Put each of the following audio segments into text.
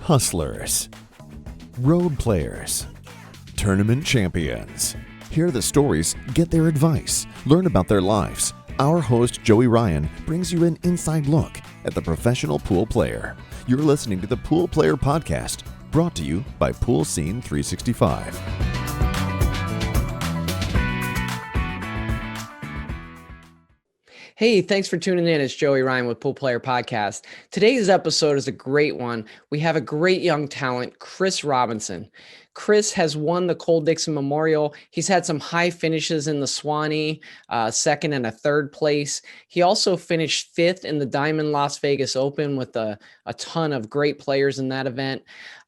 hustlers, road players, tournament champions. Hear the stories, get their advice, learn about their lives. Our host, Joey Ryan, brings you an inside look at the professional pool player. You're listening to the Pool Player Podcast, brought to you by Pool Scene 365. Hey, thanks for tuning in. It's Joey Ryan with Pool Player Podcast. Today's episode is a great one. We have a great young talent, Chris Robinson. Chris has won the Cole Dixon Memorial. He's had some high finishes in the Swanee, second and a third place. He also finished fifth in the Diamond Las Vegas Open with a ton of great players in that event.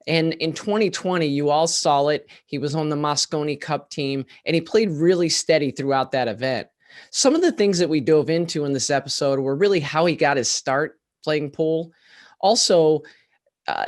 And in 2020, you all saw it. He was on the Mosconi Cup team, and he played really steady throughout that event. Some of the things that we dove into in this episode were really how he got his start playing pool. Also,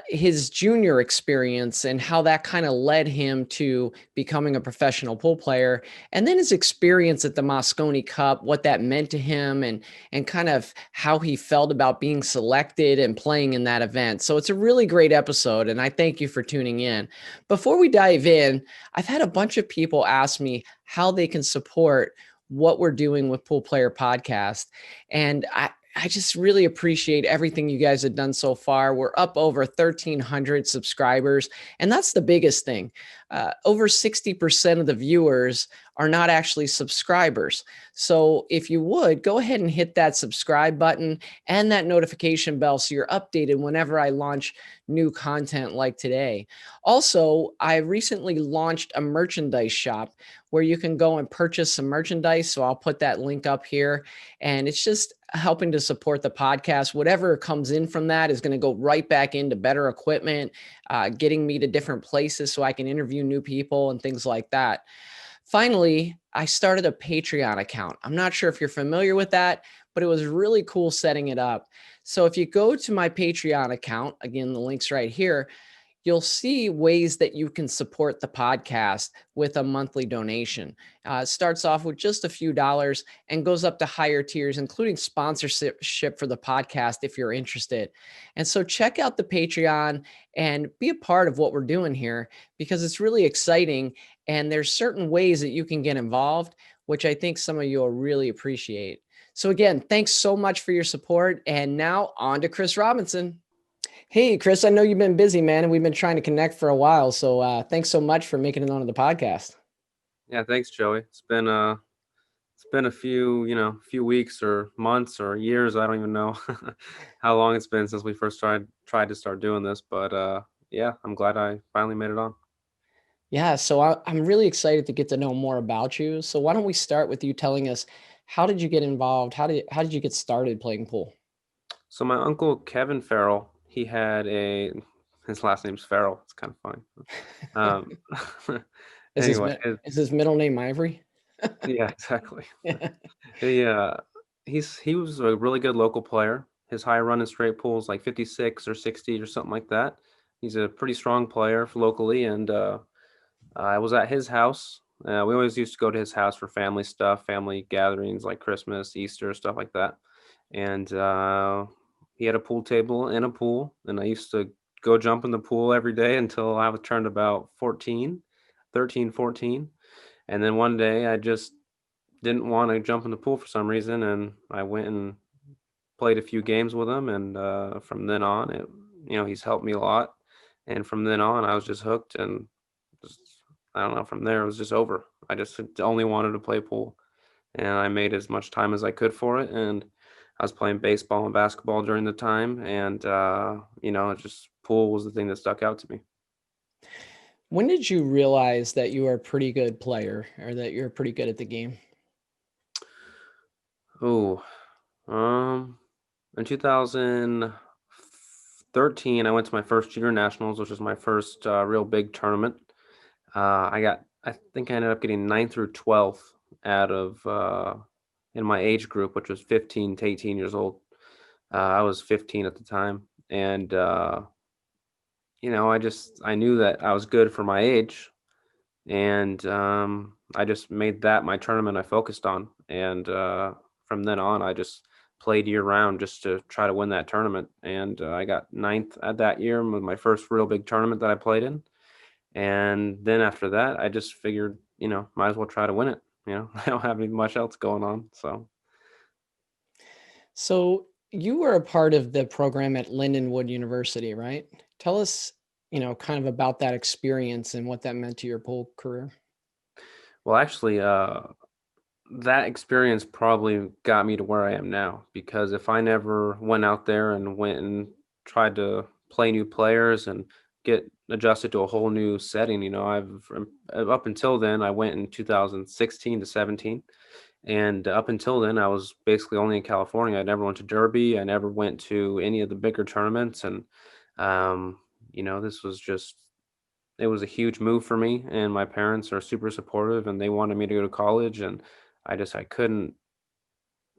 his junior experience and how that kind of led him to becoming a professional pool player. And then his experience at the Mosconi Cup, what that meant to him and kind of how he felt about being selected and playing in that event. So it's a really great episode, and I thank you for tuning in. Before we dive in, I've had a bunch of people ask me how they can support what we're doing with Pool Player Podcast. And I just really appreciate everything you guys have done so far. We're up over 1,300 subscribers, and that's the biggest thing. Over 60% of the viewers are not actually subscribers. So if you would, go ahead and hit that subscribe button and that notification bell so you're updated whenever I launch new content like today. Also, I recently launched a merchandise shop where you can go and purchase some merchandise. So I'll put that link up here, and it's just helping to support the podcast. Whatever comes in from that is going to go right back into better equipment, getting me to different places so I can interview new people and things like that. Finally, I started a Patreon account. I'm not sure if you're familiar with that, but it was really cool setting it up. So if you go to my Patreon account, again, the link's right here, you'll see ways that you can support the podcast with a monthly donation. It starts off with just a few dollars and goes up to higher tiers, including sponsorship for the podcast if you're interested. And so check out the Patreon and be a part of what we're doing here, because it's really exciting. And there's certain ways that you can get involved, which I think some of you will really appreciate. So again, thanks so much for your support. And now on to Chris Robinson. Hey, Chris, I know you've been busy, man, and we've been trying to connect for a while. So thanks so much for making it onto the podcast. Yeah, thanks, Joey. It's been a few weeks or months or years. I don't even know how long it's been since we first tried to start doing this, but yeah, I'm glad I finally made it on. Yeah, so I'm really excited to get to know more about you. So why don't we start with you telling us, how did you get involved? How did you get started playing pool? So my uncle Kevin Farrell, he had his last name's Farrell. It's kind of funny. Anyway, Is his middle name Ivory? yeah, exactly. Yeah. He was a really good local player. His high run in straight pools like 56 or 60 or something like that. He's a pretty strong player locally, and I was at his house. We always used to go to his house for family stuff, family gatherings like Christmas, Easter, stuff like that. And he had a pool table and a pool, and I used to go jump in the pool every day until I was turned about 13, 14. And then one day I just didn't want to jump in the pool for some reason, and I went and played a few games with him. And from then on, he's helped me a lot. And from then on, I was just hooked, and just, I don't know, from there it was just over. I just only wanted to play pool, and I made as much time as I could for it. And I was playing baseball and basketball during the time, and just pool was the thing that stuck out to me. When did you realize that you were a pretty good player, or that you're pretty good at the game? Oh, in 2013, I went to my first junior nationals, which was my first real big tournament. I think I ended up getting 9th through 12th out of in my age group, which was 15 to 18 years old. I was 15 at the time, and I knew that I was good for my age, and I just made that my tournament I focused on. And from then on, I just played year round just to try to win that tournament. And I got ninth at that year, with my first real big tournament that I played in. And then after that, I just figured, might as well try to win it. I don't have any much else going on. So you were a part of the program at Lindenwood University, right? Tell us, kind of about that experience and what that meant to your pool career. Well, actually, that experience probably got me to where I am now, because if I never went out there and went and tried to play new players and get adjusted to a whole new setting, up until then, I went in 2016 to 17. And up until then, I was basically only in California. I never went to Derby. I never went to any of the bigger tournaments. And, this was it was a huge move for me. And my parents are super supportive, and they wanted me to go to college. And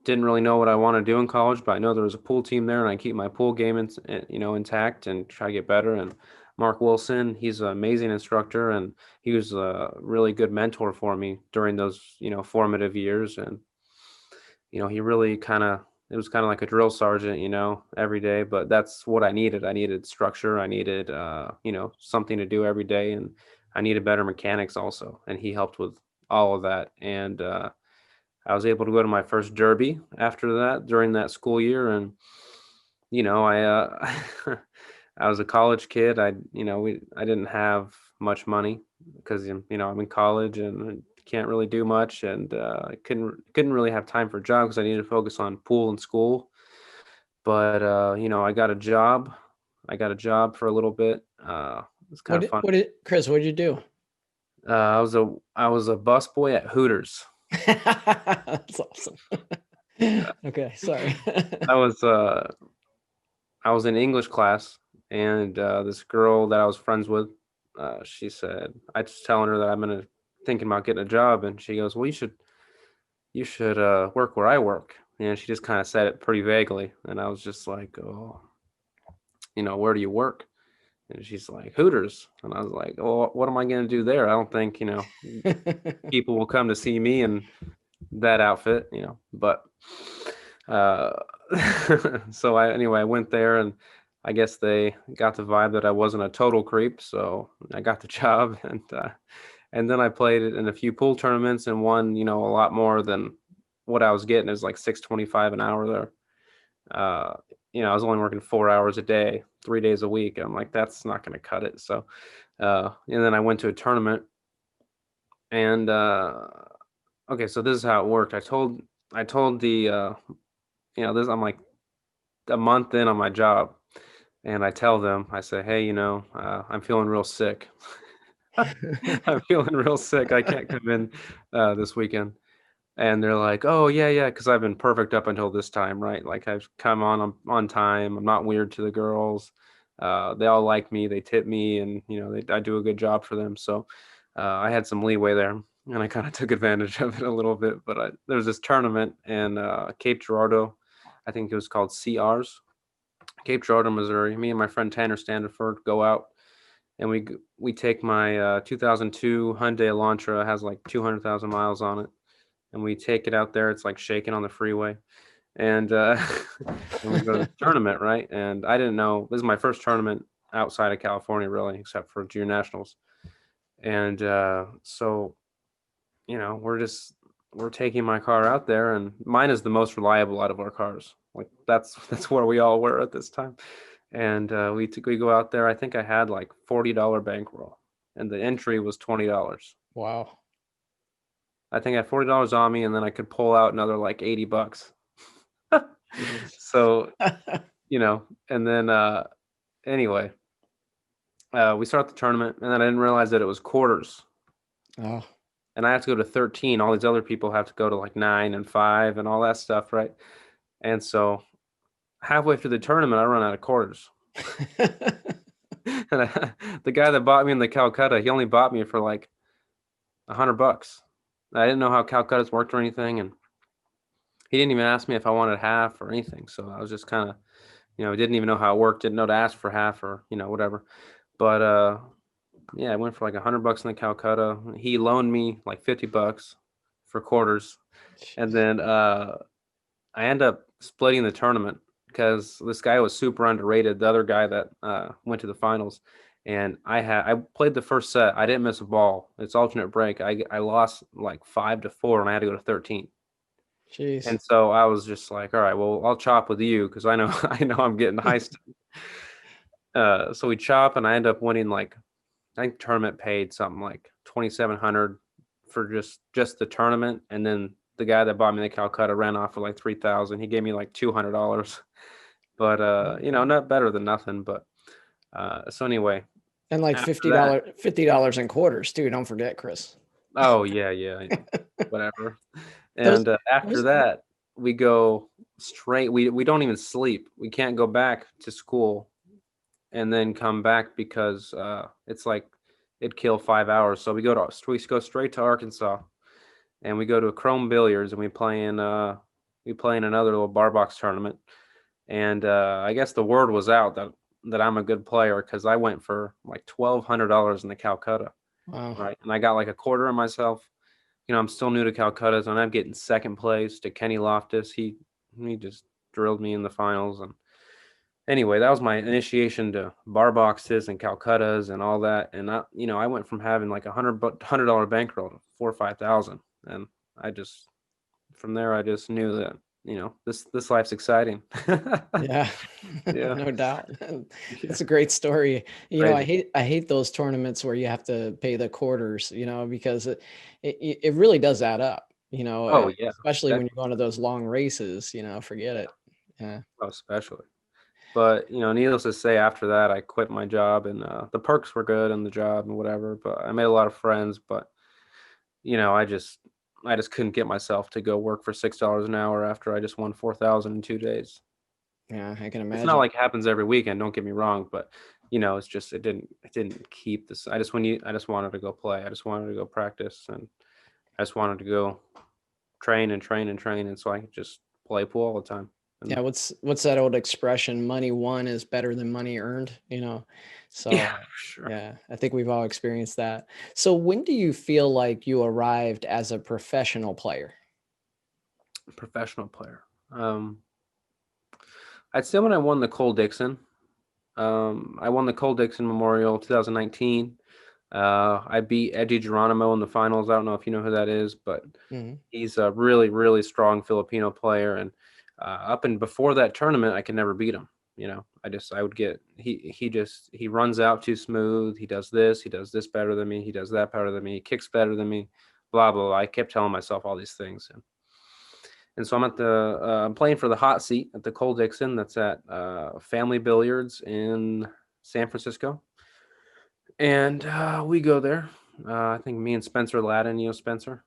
didn't really know what I want to do in college, but I know there was a pool team there, and I keep my pool game intact and try to get better. And Mark Wilson, he's an amazing instructor, and he was a really good mentor for me during those, formative years. And, he really it was kind of like a drill sergeant, every day, but that's what I needed. I needed structure. I needed, something to do every day, and I needed better mechanics also. And he helped with all of that. And, I was able to go to my first derby after that during that school year. And, I I was a college kid. I didn't have much money because, I'm in college and can't really do much. And I couldn't really have time for jobs because I needed to focus on pool and school. But, I got a job. I got a job for a little bit. It's kind of fun. Chris, what did you do? I was a busboy at Hooters. That's awesome. Okay, sorry. I was in English class, and this girl that I was friends with, she said, I just telling her that I'm thinking about getting a job, and she goes, "Well, you should work where I work." And she just kind of said it pretty vaguely, and I was just like, "Oh, where do you work?" And she's like, "Hooters." And I was like, "Oh, what am I going to do there? I don't think, people will come to see me in that outfit, but uh so I went there, and I guess they got the vibe that I wasn't a total creep, so I got the job. And then I played it in a few pool tournaments and won, a lot more than what I was getting. It was like $6.25 an hour there. I was only working 4 hours a day, 3 days a week. I'm like, that's not going to cut it. So and then I went to a tournament, and okay, so this is how it worked. I told the this, I'm like a month in on my job, and I tell them, I say, "Hey, I'm feeling real sick. I'm feeling real sick. I can't come in this weekend." And they're like, "Oh, yeah, yeah," because I've been perfect up until this time, right? Like, I've come on time. I'm not weird to the girls. They all like me. They tip me, and I do a good job for them. So I had some leeway there, and I kind of took advantage of it a little bit. But there was this tournament in Cape Girardeau. I think it was called CRs, Cape Girardeau, Missouri. Me and my friend Tanner Standiford go out, and we take my 2002 Hyundai Elantra. It has like 200,000 miles on it, and we take it out there. It's like shaking on the freeway, and and we go to the tournament, right? And I didn't know this is my first tournament outside of California, really, except for junior nationals. And so we're taking my car out there, and mine is the most reliable out of our cars. Like, that's where we all were at this time. And we go out there. I think I had like $40 bankroll, and the entry was $20. Wow. I think I had $40 on me, and then I could pull out another like $80. So, and then anyway, we start the tournament, and then I didn't realize that it was quarters. Oh. And I have to go to 13. All these other people have to go to like 9 and 5 and all that stuff, right? And so halfway through the tournament, I run out of quarters. And the guy that bought me in the Calcutta, he only bought me for like $100. I didn't know how Calcuttas worked or anything, and he didn't even ask me if I wanted half or anything. So I was just kind of, didn't even know how it worked, didn't know to ask for half or, whatever. But yeah, I went for like $100 in the Calcutta. He loaned me like $50 for quarters. And then I end up splitting the tournament because this guy was super underrated. The other guy that went to the finals, and I played the first set. I didn't miss a ball. It's alternate break. I lost like 5-4, and I had to go to 13. Jeez. And so I was just like, all right, well, I'll chop with you because I know I know I'm getting heisted. So we chop, and I end up winning like I think tournament paid something like 2,700 for just the tournament, and then the guy that bought me the Calcutta ran off for like 3,000. He gave me like $200, but not better than nothing. But so anyway, And like after that, $50 in quarters too. Don't forget, Chris. oh yeah, whatever. Those, And after those that, we go straight. We don't even sleep. We can't go back to school and then come back because it's like it'd kill 5 hours. So we go straight to Arkansas, and we go to a Chrome Billiards, and we play in another little bar box tournament. And I guess the word was out that I'm a good player because I went for like $1,200 in the Calcutta, wow. right? And I got like a quarter of myself. I'm still new to Calcuttas, and I'm getting second place to Kenny Loftus. He just drilled me in the finals. And anyway, that was my initiation to bar boxes and Calcuttas and all that. And I went from having like $100 bankroll to 4 or 5,000, and from there I just knew that this life's exciting. Yeah, Yeah, no doubt. It's a great story. crazy. I hate those tournaments where you have to pay the quarters, because it really does add up, Oh yeah, especially when definitely. you're going to those long races, forget it. Yeah. Oh, especially. But needless to say, after that, I quit my job, and the perks were good in the job and whatever. But I made a lot of friends. But I just couldn't get myself to go work for $6 an hour after I just won 4,000 in 2 days. Yeah, I can It's not imagine. like it happens every weekend. Don't get me wrong, but it's just it didn't keep this. I just wanted to go play. I just wanted to go practice, and I just wanted to go train and train and train, and so I could just play pool all the time. And Yeah, what's that old expression? Money won is better than money earned, yeah, So, for sure. yeah, I think we've all experienced that. So, when do you feel like you arrived as a professional player? Professional player. I'd say when I won the Cole Dixon. I won the Cole Dixon Memorial 2019. I beat Eddie Geronimo in the finals. I don't know if you know who that is, but Mhm. he's a really, really strong Filipino player. And up and before that tournament, I could never beat him. I would get he runs out too smooth. He does this better than me. He does that better than me. He kicks better than me. Blah blah blah. I kept telling myself all these things. And so I'm playing for the hot seat at the Cole Dixon. That's at Family Billiards in San Francisco. And we go there. I think me and Spencer Ladden. You know Spencer?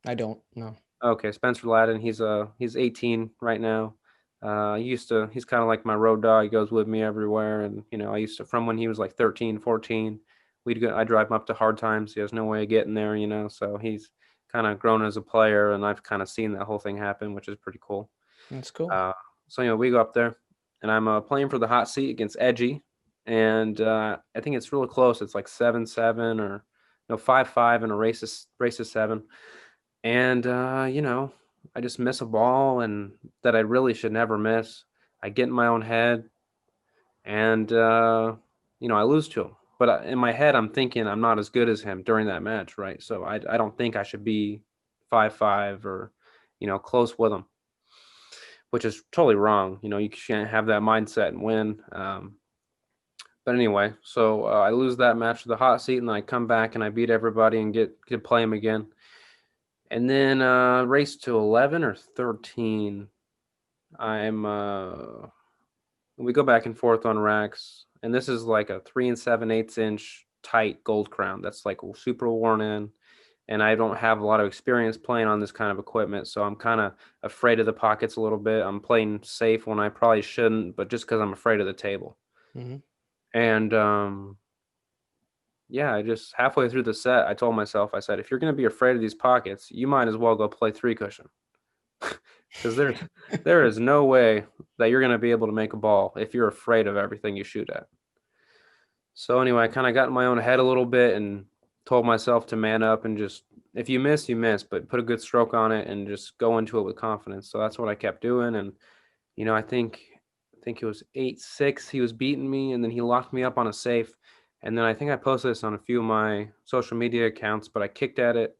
I don't know. Okay, Spencer Ladden. He's 18 right now. He's kind of like my road dog. He goes with me everywhere. And I used to, from when he was like 13, 14, I drive him up to hard times. He has no way of getting there. So he's kind of grown as a player, and I've kind of seen that whole thing happen, which is pretty cool. That's cool. So we go up there, and I'm playing for the hot seat against Edgy, and I think it's really close. It's like 7-7 or 5-5 in a race of seven, and I just miss a ball and that I really should never miss. I get in my own head, and I lose to him. But in my head, I'm thinking I'm not as good as him during that match, right? So I don't think I should be 5-5 or close with him, which is totally wrong. You can't have that mindset and win. But anyway, so I lose that match to the hot seat, and then I come back and I beat everybody and get to play him again. And then race to 11 or 13, we go back and forth on racks, and this is like a 3 7/8 inch tight gold crown that's like super worn in, and I don't have a lot of experience playing on this kind of equipment, so I'm kind of afraid of the pockets a little bit. I'm playing safe when I probably shouldn't, but just because I'm afraid of the table. Hmm. And yeah, I just halfway through the set, I told myself, I said, if you're going to be afraid of these pockets, you might as well go play three cushion, because there is no way that you're going to be able to make a ball if you're afraid of everything you shoot at. So anyway, I kind of got in my own head a little bit and told myself to man up and just, if you miss, you miss, but put a good stroke on it and just go into it with confidence. So that's what I kept doing. And I think it was 8-6. He was beating me, and then he locked me up on a safe. And then I think I posted this on a few of my social media accounts, but I kicked at it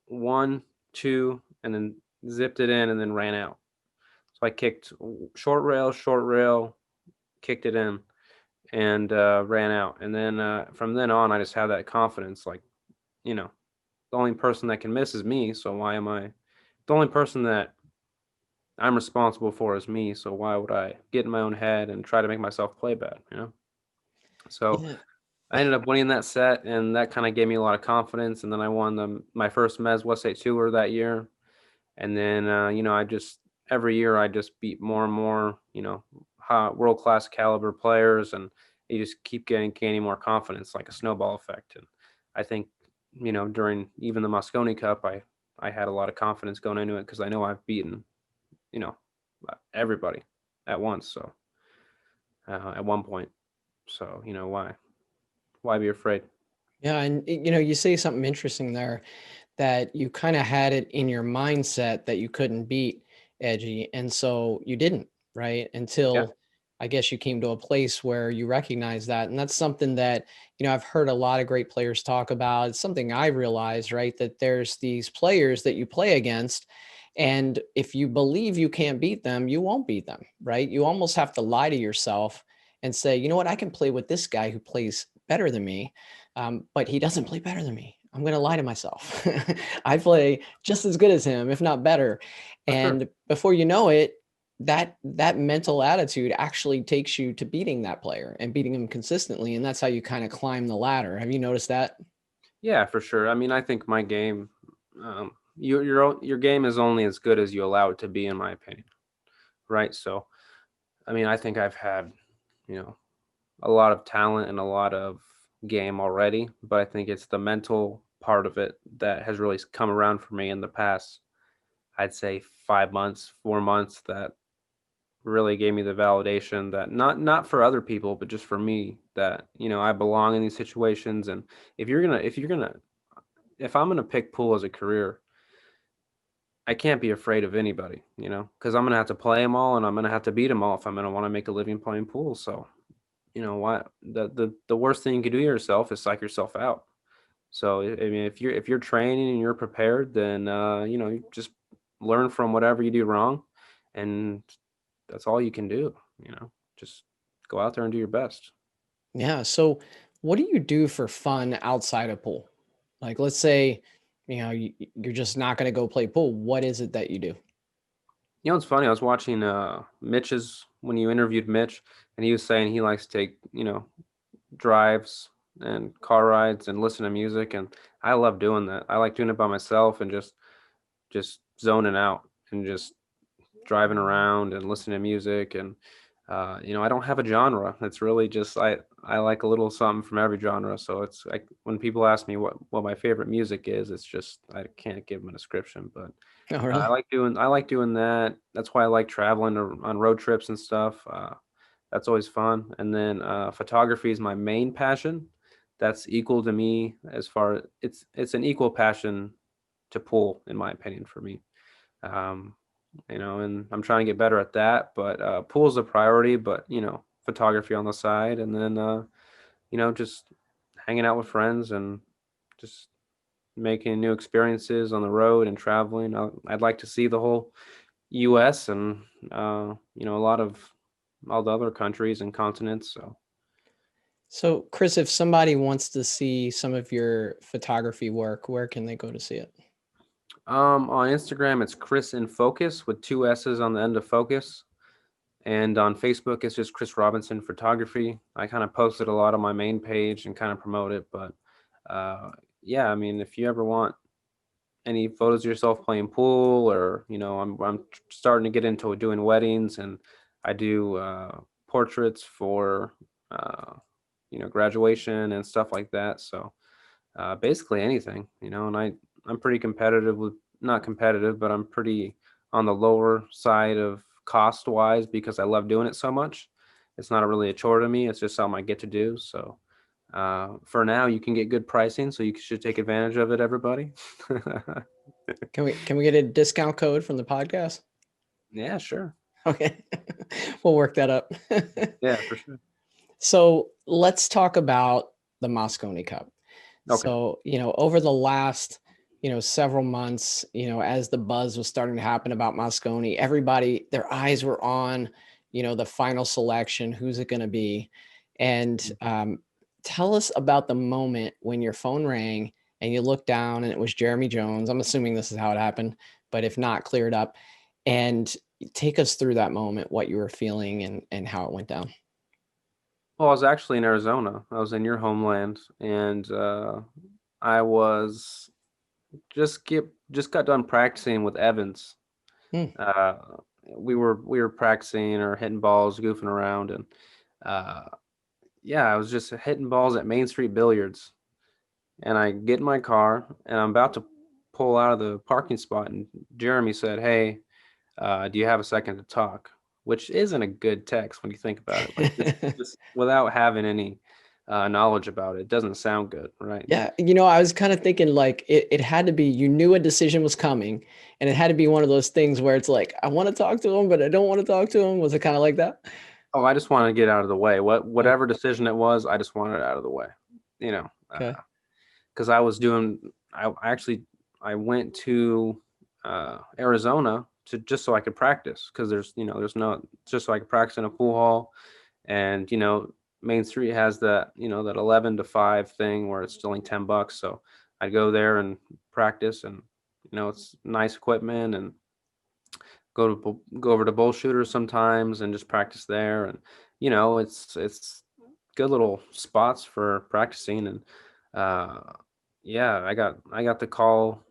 1, 2, and then zipped it in and then ran out. So I kicked short rail, kicked it in, and ran out. And then from then on, I just have that confidence. Like, you know, the only person that can miss is me. So why am I the only person that I'm responsible for is me? So why would I get in my own head and try to make myself play bad? So Yeah. I ended up winning that set, and that kind of gave me a lot of confidence. And then I won my first Mez West State Tour that year. And then I just every year I just beat more and more world class caliber players, and you just keep gaining more confidence, like a snowball effect. And I think during even the Mosconi Cup, I had a lot of confidence going into it because I know I've beaten you know everybody at once. So at one point, so why be afraid? Yeah, and you say something interesting there, that you kind of had it in your mindset that you couldn't beat Edgy, and so you didn't, right? Yeah, Until I guess you came to a place where you recognize that, and that's something that I've heard a lot of great players talk about. It's something I realized, right? That there's these players that you play against, and if you believe you can't beat them, you won't beat them, right? You almost have to lie to yourself and say, you know what, I can play with this guy who plays better than me, but he doesn't play better than me. I'm going to lie to myself. I play just as good as him, if not better. for sure. And before you know it, that mental attitude actually takes you to beating that player and beating him consistently. And that's how you kind of climb the ladder. Have you noticed that? Yeah, for sure. I mean, I think my game, your game is only as good as you allow it to be, in my opinion. Right. So, I mean, I think I've had, you know, a lot of talent and a lot of game already, but I think it's the mental part of it that has really come around for me in the past, I'd say 5 months, 4 months, that really gave me the validation that not for other people, but just for me, that, I belong in these situations. And if I'm gonna pick pool as a career, I can't be afraid of anybody, because I'm gonna have to play them all, and I'm gonna have to beat them all if I'm gonna want to make a living playing pool. So, what the worst thing you can do to yourself is psych yourself out. So I mean, if you're training and you're prepared, then you just learn from whatever you do wrong, and that's all you can do. Just go out there and do your best. Yeah. So what do you do for fun outside of pool? Like, let's say, you're just not going to go play pool. What is it that you do? It's funny. I was watching Mitch's when you interviewed Mitch, and he was saying he likes to take drives and car rides and listen to music, and I love doing that. I like doing it by myself and just zoning out and just driving around and listening to music. And I don't have a genre. It's really just I like a little something from every genre. So it's like when people ask me what my favorite music is, it's just I can't give them a description. But Oh, I really? like doing that. That's why I like traveling on road trips and stuff. That's always fun. And then photography is my main passion. That's equal to me, as far it's an equal passion to pool, in my opinion, for me. Um, and I'm trying to get better at that. But pool's a priority, but photography on the side, and then just hanging out with friends and just making new experiences on the road and traveling. I'd like to see the whole U.S. and a lot of all the other countries and continents. So So, Chris, if somebody wants to see some of your photography work, where can they go to see it? on Instagram, it's Chris in Focus with two S's on the end of focus. And on Facebook, it's just Chris Robinson Photography. I kind of posted a lot on my main page and kind of promote it. But yeah, I mean, if you ever want any photos of yourself playing pool, or I'm starting to get into doing weddings, and I do portraits for graduation and stuff like that. So basically anything, and I'm pretty competitive with not competitive, but I'm pretty on the lower side of cost wise because I love doing it so much. It's not really a chore to me. It's just something I get to do. So for now, you can get good pricing, so you should take advantage of it, everybody. Can we get a discount code from the podcast? Yeah, sure. Okay. We'll work that up. Yeah, for sure. So let's talk about the Mosconi Cup. Okay. So, over the last, several months, as the buzz was starting to happen about Mosconi, everybody, their eyes were on, the final selection. Who's it going to be? And tell us about the moment when your phone rang and you looked down and it was Jeremy Jones. I'm assuming this is how it happened, but if not, clear it up. And take us through that moment, what you were feeling and how it went down. Well, I was actually in Arizona. I was in your homeland, and I was just got done practicing with Evans. Hmm. Uh, we were practicing or hitting balls, goofing around, and uh, yeah, I was just hitting balls at Main Street Billiards. And I get in my car, and I'm about to pull out of the parking spot, and Jeremy said, "Hey, do you have a second to talk?" Which isn't a good text when you think about it. Like just without having any knowledge about it, it doesn't sound good, right? Yeah, I was kind of thinking like it had to be, you knew a decision was coming, and it had to be one of those things where it's like, I want to talk to him, but I don't want to talk to him. Was it kind of like that? Oh, I just wanted to get out of the way. Yeah. Whatever decision it was, I just wanted it out of the way. You know, Okay. because I was doing. I went to Arizona to just so I could practice because there's no just so I could practice in a pool hall, and Main Street has that 11 to 5 thing where it's still only $10. So I'd go there and practice, and it's nice equipment, and go over to bull shooters sometimes and just practice there, and it's good little spots for practicing, and uh yeah, I got the call.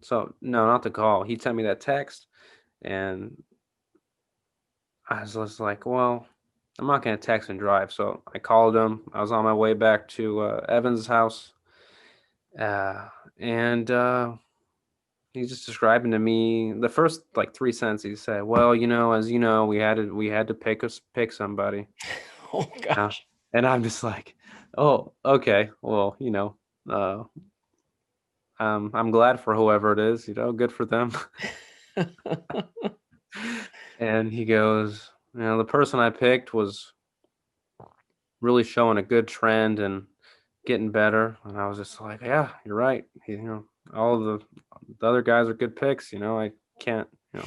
So no, not the call, he sent me that text, and I was just like, well, I'm not going to text and drive. So I called him. I was on my way back to Evan's house, and he's just describing to me the first like 3 cents. He said, "Well, as you know, we had to pick somebody." Oh Uh, gosh. and I'm just like, "Oh, okay. Well, uh, I'm glad for whoever it is. Good for them." And he goes, "The person I picked was really showing a good trend and getting better." And I was just like, "Yeah, you're right. All of the other guys are good picks. I can't, you know."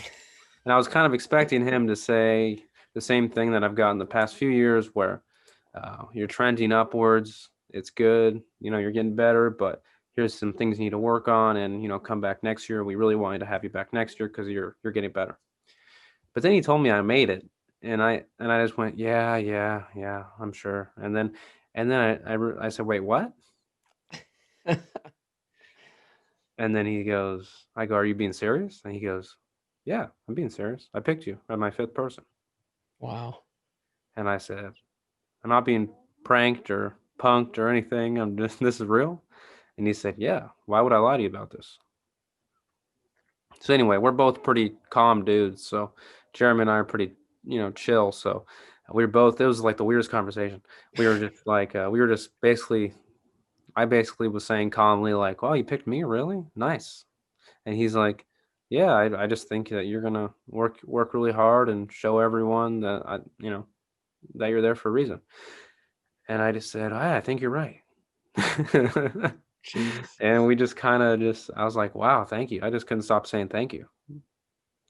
And I was kind of expecting him to say the same thing that I've gotten the past few years, where you're trending upwards. It's good. You're getting better, but here's some things you need to work on, and come back next year. We really wanted to have you back next year because you're getting better. But then he told me I made it, and I just went, yeah, yeah, yeah, I'm sure. And then I said, wait, what? And then I go, are you being serious? And he goes, yeah, I'm being serious. I picked you as my fifth person. Wow. And I said, I'm not being pranked or punked or anything. This is real. And he said, yeah, why would I lie to you about this? So anyway, we're both pretty calm dudes. So Jeremy and I are pretty, chill. So it was like the weirdest conversation. We were just like, I basically was saying calmly, like, oh, you picked me? Really? Nice. And he's like, yeah, I just think that you're going to work really hard and show everyone that you're there for a reason. And I just said, I think you're right. Jesus. And we just I was like, wow, thank you. I just couldn't stop saying thank you,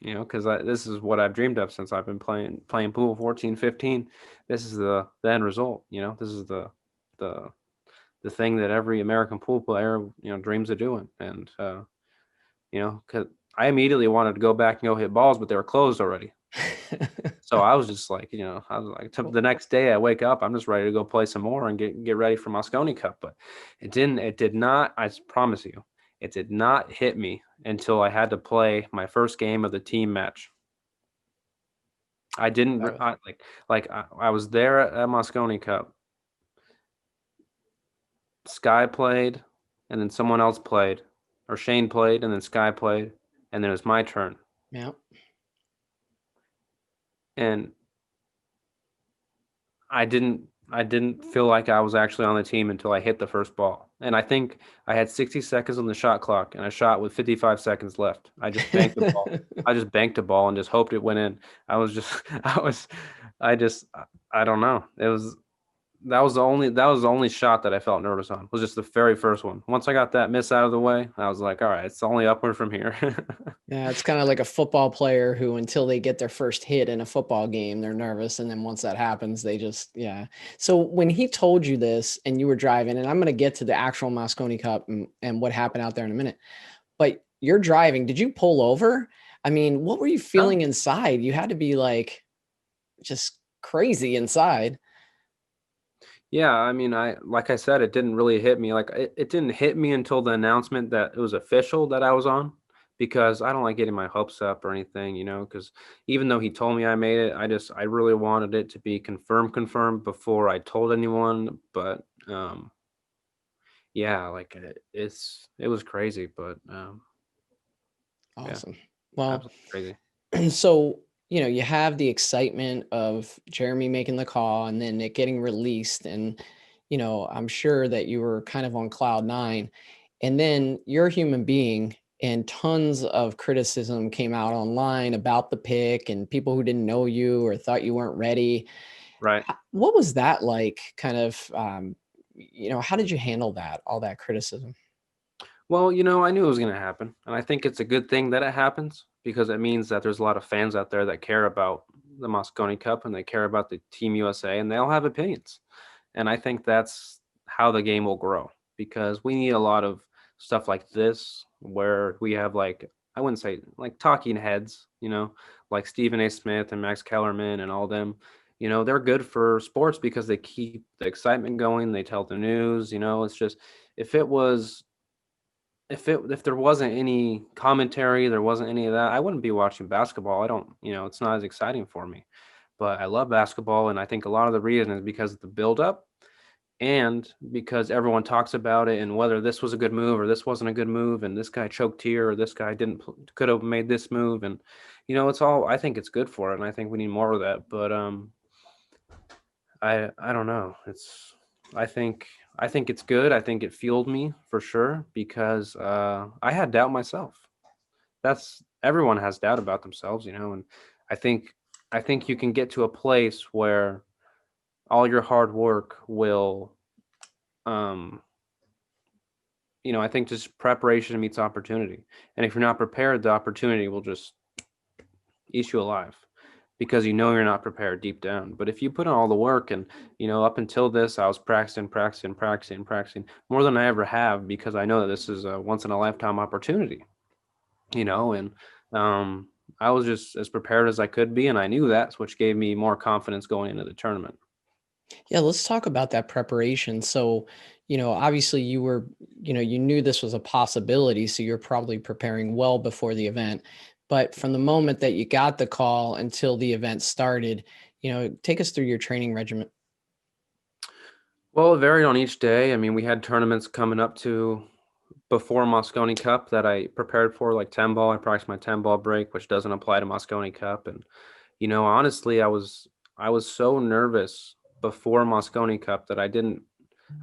because this is what I've dreamed of since I've been playing pool 14, 15. This is the end result. This is the the thing that every American pool player, dreams of doing. And, because I immediately wanted to go back and go hit balls, but they were closed already. So I was just like, the next day I wake up, I'm just ready to go play some more and get ready for Mosconi Cup. But it did not, I promise you, it did not hit me until I had to play my first game of the team match. I didn't I was there at Mosconi Cup. Sky played, and then someone else played, or Shane played, and then Sky played, and then it was my turn. Yeah. And I didn't I didn't feel like I was actually on the team until I hit the first ball. And I think I had 60 seconds on the shot clock, and I shot with 55 seconds left. I just banked the ball. I just banked the ball and just hoped it went in. I was just, I just, I don't know. That was the only shot that I felt nervous on. Was just the very first one. Once I got that miss out of the way, I was like, all right, it's only upward from here. Yeah, it's kind of like a football player who, until they get their first hit in a football game, they're nervous. And then once that happens, they just, yeah. So when he told you this and you were driving, and I'm going to get to the actual Mosconi Cup and what happened out there in a minute, but you're driving, did you pull over? I mean, what were you feeling inside? You had to be like just crazy inside. Yeah, I mean, like I said, it didn't really hit me. Like it didn't hit me until the announcement that it was official that I was on, because I don't like getting my hopes up or anything, because even though he told me I made it, I really wanted it to be confirmed before I told anyone. But yeah, like it was crazy, but Awesome. yeah, Well, absolutely crazy. and so, you have the excitement of Jeremy making the call and then it getting released. And, I'm sure that you were kind of on cloud nine. And then you're a human being, and tons of criticism came out online about the pick and people who didn't know you or thought you weren't ready. Right. What was that like? Kind of, how did you handle that, all that criticism? Well, I knew it was going to happen, and I think it's a good thing that it happens, because it means that there's a lot of fans out there that care about the Mosconi Cup and they care about the Team USA, and they all have opinions. And I think that's how the game will grow, because we need a lot of stuff like this where we have, like, I wouldn't say like talking heads, like Stephen A. Smith and Max Kellerman and all them. They're good for sports because they keep the excitement going. They tell the news. It's just, if it was if there wasn't any commentary, there wasn't any of that, I wouldn't be watching basketball. I don't, it's not as exciting for me. But I love basketball, and I think a lot of the reason is because of the buildup, and because everyone talks about it, and whether this was a good move or this wasn't a good move, and this guy choked here or this guy didn't could have made this move, and it's all, I think it's good for it, and I think we need more of that. But I don't know. I think it's good. I think it fueled me for sure, because I had doubt myself. That's Everyone has doubt about themselves, and I think I think you can get to a place where all your hard work will um I think just preparation meets opportunity. And if you're not prepared, the opportunity will just eat you alive, because you're not prepared deep down. But if you put in all the work, and up until this, I was practicing more than I ever have, because I know that this is a once in a lifetime opportunity, and I was just as prepared as I could be, and I knew that's which gave me more confidence going into the tournament. Yeah, let's talk about that preparation. So, obviously you were, you knew this was a possibility, so you're probably preparing well before the event. But from the moment that you got the call until the event started, take us through your training regimen. Well, it varied on each day. I mean, we had tournaments coming up to before Mosconi Cup that I prepared for, like 10 ball. I practiced my 10 ball break, which doesn't apply to Mosconi Cup. And, honestly, I was so nervous before Mosconi Cup that I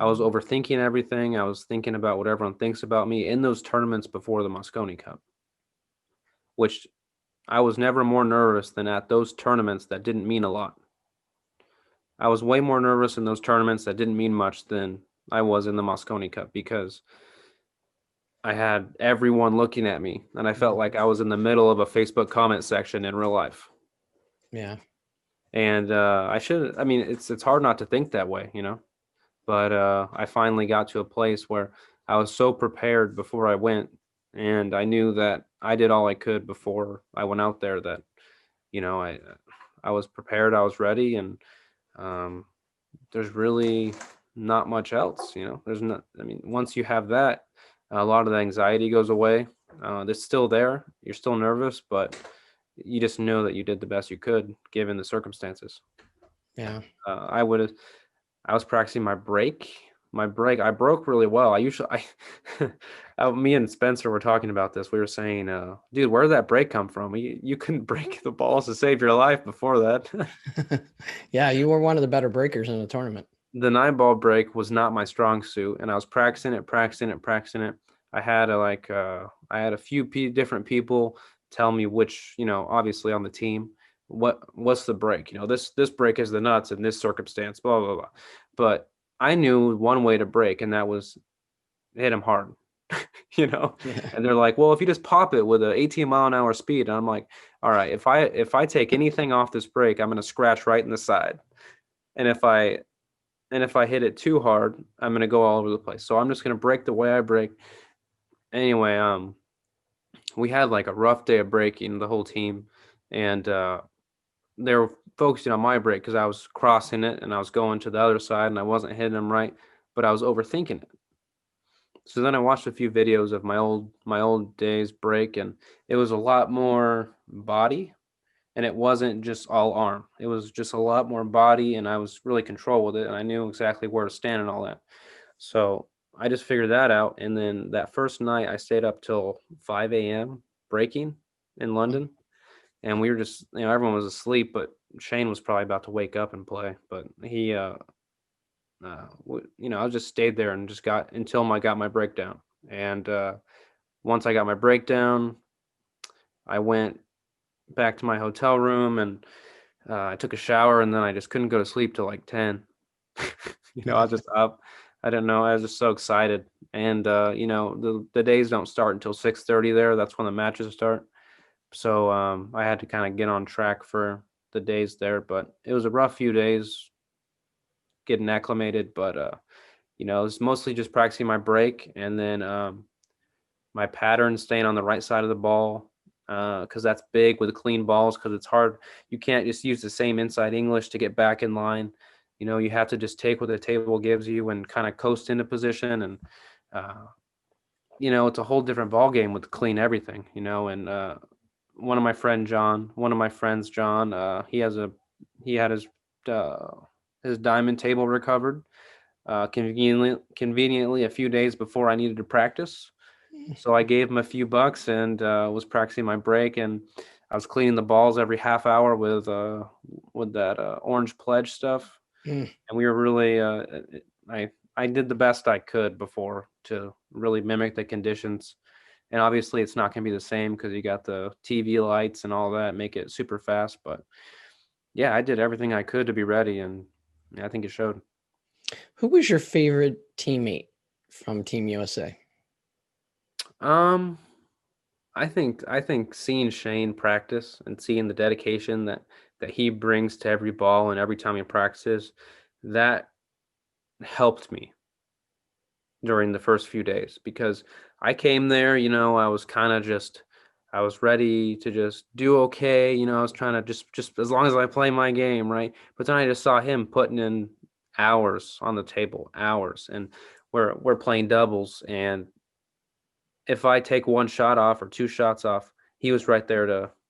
was overthinking everything. I was thinking about what everyone thinks about me in those tournaments before the Mosconi Cup, which I was never more nervous than at those tournaments that didn't mean a lot. I was way more nervous in those tournaments that didn't mean much than I was in the Mosconi Cup, because I had everyone looking at me, and I felt like I was in the middle of a Facebook comment section in real life. Yeah. And I mean, it's hard not to think that way, but I finally got to a place where I was so prepared before I went, and I knew that I did all I could before I went out there, that, I was prepared, I was ready, and um, there's really not much else, there's not, I mean, once you have that, a lot of the anxiety goes away. It's still there. You're still nervous, but you just know that you did the best you could given the circumstances. Yeah. I was practicing my break. I broke really well. Me and Spencer were talking about this. We were saying, dude, where did that break come from? You couldn't break the balls to save your life before that. Yeah, you were one of the better breakers in the tournament. the 9-ball break was not my strong suit, and I was practicing it. I had a few different people tell me which, obviously on the team, what's the break? This break is the nuts in this circumstance, blah blah blah. But I knew one way to break, and that was hit him hard. Yeah. And they're like, well, if you just pop it with a 18-mile-an-hour speed, and I'm like, all right, if I take anything off this break, I'm gonna scratch right in the side. And if I hit it too hard, I'm gonna go all over the place. So I'm just gonna break the way I break. Anyway, we had like a rough day of breaking, the whole team, and they were focusing on my break because I was crossing it and I was going to the other side and I wasn't hitting them right, but I was overthinking it. So then I watched a few videos of my old days break, and it was a lot more body, and it wasn't just all arm. It was just a lot more body, and I was really control with it, and I knew exactly where to stand and all that. So I just figured that out, and then that first night I stayed up till 5 a.m. breaking in London, and we were just, everyone was asleep, but Shane was probably about to wake up and play, but he I just stayed there and just got until I got my breakdown. And once I got my breakdown, I went back to my hotel room and I took a shower, and then I just couldn't go to sleep till like 10. I was just up. I didn't know. I was just so excited. And the days don't start until 6:30 there. That's when the matches start. So I had to kind of get on track for the days there, but it was a rough few days getting acclimated, but it was mostly just practicing my break, and then my pattern staying on the right side of the ball, because that's big with clean balls, because it's hard. You can't just use the same inside English to get back in line. You have to just take what the table gives you and kind of coast into position, and uh, it's a whole different ball game with clean everything. And one of my friends, John, he had his diamond table recovered conveniently a few days before I needed to practice. So I gave him a few bucks and was practicing my break, and I was cleaning the balls every half hour with that orange pledge stuff. Mm. And we were really I did the best I could before to really mimic the conditions. And obviously it's not going to be the same because you got the TV lights and all that, make it super fast. But yeah, I did everything I could to be ready, and I think it showed. Who was your favorite teammate from Team USA? Um, I think seeing Shane practice and seeing the dedication that he brings to every ball and every time he practices, that helped me during the first few days, because I came there, I was kind of just I was ready to just do okay, I was trying to just as long as I play my game, right? But then I just saw him putting in hours on the table, hours, and we're playing doubles, and if I take one shot off or two shots off, he was right there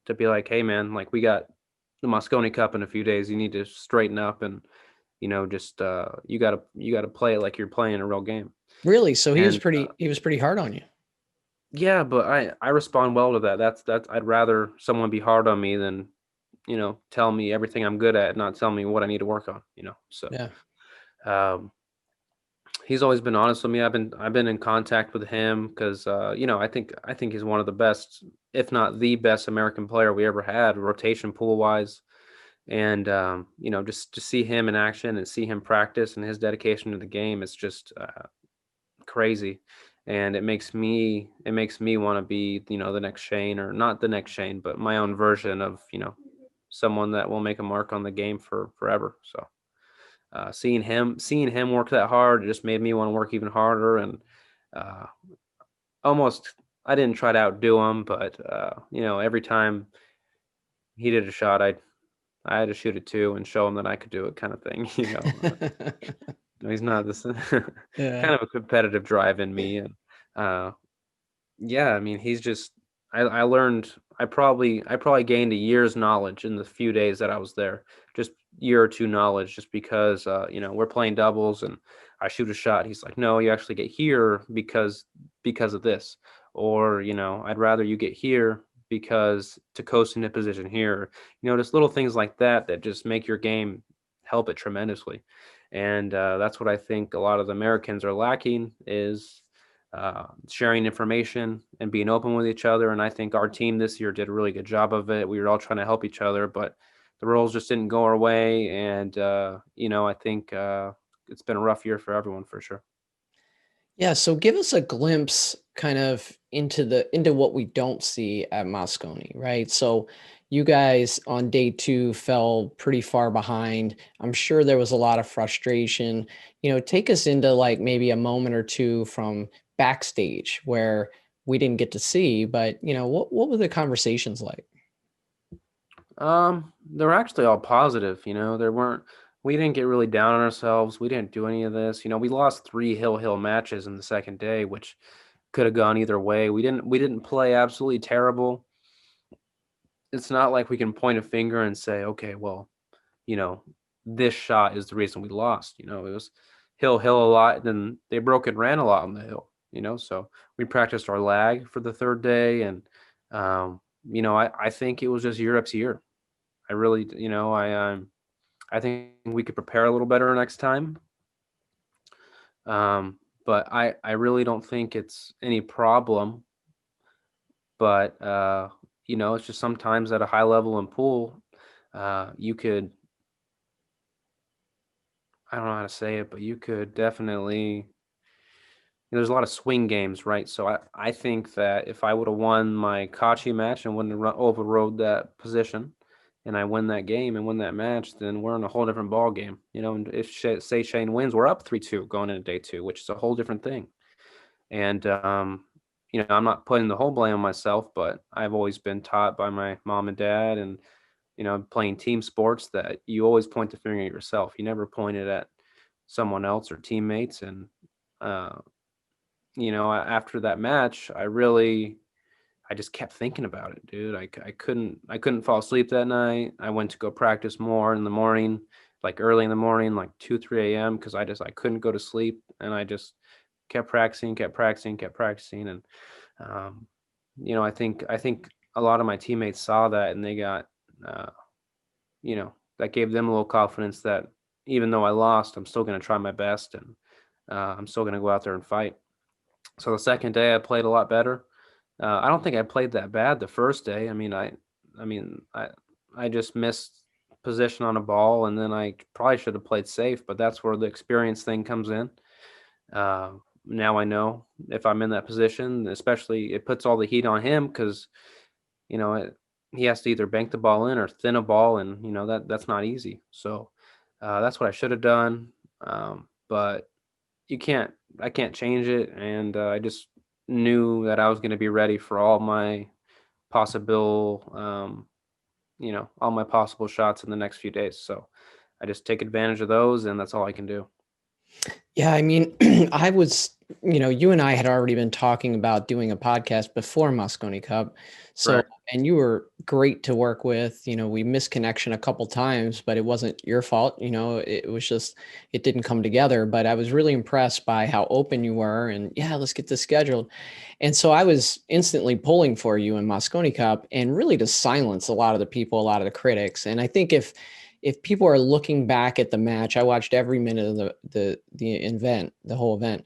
to be like, "Hey man, like we got the Mosconi Cup in a few days. You need to straighten up and just you gotta play it like you're playing a real game." Really? So And he was pretty hard on you. yeah, but I respond well to that. That's I'd rather someone be hard on me than tell me everything I'm good at, not tell me what I need to work on. So Yeah. um, he's always been honest with me. I've been in contact with him because I think he's one of the best, if not the best, American player we ever had, rotation pool wise. And just to see him in action and see him practice and his dedication to the game, it's just crazy. And it makes me want to be the next Shane, or not the next Shane, but my own version of someone that will make a mark on the game for forever. So seeing him work that hard, it just made me want to work even harder. And uh, almost, I didn't try to outdo him, but every time he did a shot, I had to shoot it too and show him that I could do it, kind of thing. He's not this Yeah. kind of a competitive drive in me. And uh, yeah, I mean, he's just, I learned, I probably gained a year's knowledge in the few days that I was there, just year or two knowledge, just because, we're playing doubles and I shoot a shot. He's like, no, you actually get here because of this, or, I'd rather you get here because to coast into position here, just little things like that just make your game, help it tremendously. And that's what I think a lot of the Americans are lacking is sharing information and being open with each other. And I think our team this year did a really good job of it. We were all trying to help each other, but the roles just didn't go our way. And, I think it's been a rough year for everyone for sure. Yeah, so give us a glimpse kind of into what we don't see at Mosconi, right? So you guys on day 2 fell pretty far behind. I'm sure there was a lot of frustration. Take us into like maybe a moment or two from backstage where we didn't get to see, but what were the conversations like? They were actually all positive, we didn't get really down on ourselves. We didn't do any of this. We lost 3 hill matches in the second day, which could have gone either way. We didn't play absolutely terrible. It's not like we can point a finger and say, okay, well, you know, this shot is the reason we lost. It was hill a lot, then they broke and ran a lot on the hill, so we practiced our lag for the third day. And I think it was just Europe's year. I really, I think we could prepare a little better next time. But I really don't think it's any problem. But it's just sometimes at a high level in pool, you could, I don't know how to say it, but you could definitely, there's a lot of swing games, right? So I think that if I would have won my Kaci match and wouldn't have overrode that position, and I win that game and win that match, then we're in a whole different ball game. And if say Shane wins, we're up 3-2 going into day 2, which is a whole different thing. And I'm not putting the whole blame on myself, but I've always been taught by my mom and dad, and playing team sports, that you always point the finger at yourself. You never point it at someone else or teammates. And after that match, I just kept thinking about it, dude. I couldn't fall asleep that night. I went to go practice more in the morning, like early in the morning, like 2-3 a.m. because I couldn't go to sleep, and I just kept practicing. And I think a lot of my teammates saw that, and they got that gave them a little confidence that even though I lost, I'm still going to try my best, and I'm still going to go out there and fight. So the second day I played a lot better. I don't think I played that bad the first day. I just missed position on a ball, and then I probably should have played safe, but that's where the experience thing comes in. Now I know if I'm in that position, especially it puts all the heat on him because, he has to either bank the ball in or thin a ball, and that's not easy. So that's what I should have done. But I can't change it, and I just knew that I was going to be ready for all my possible, all my possible shots in the next few days. So I just take advantage of those, and that's all I can do. Yeah, I mean, I was, you and I had already been talking about doing a podcast before Mosconi Cup. So, Right. and you were great to work with. We missed connection a couple times, but it wasn't your fault. It was just, it didn't come together. But I was really impressed by how open you were, and yeah, let's get this scheduled. And so I was instantly pulling for you in Mosconi Cup, and really to silence a lot of the people, a lot of the critics. And I think if people are looking back at the match, I watched every minute of the event, the whole event.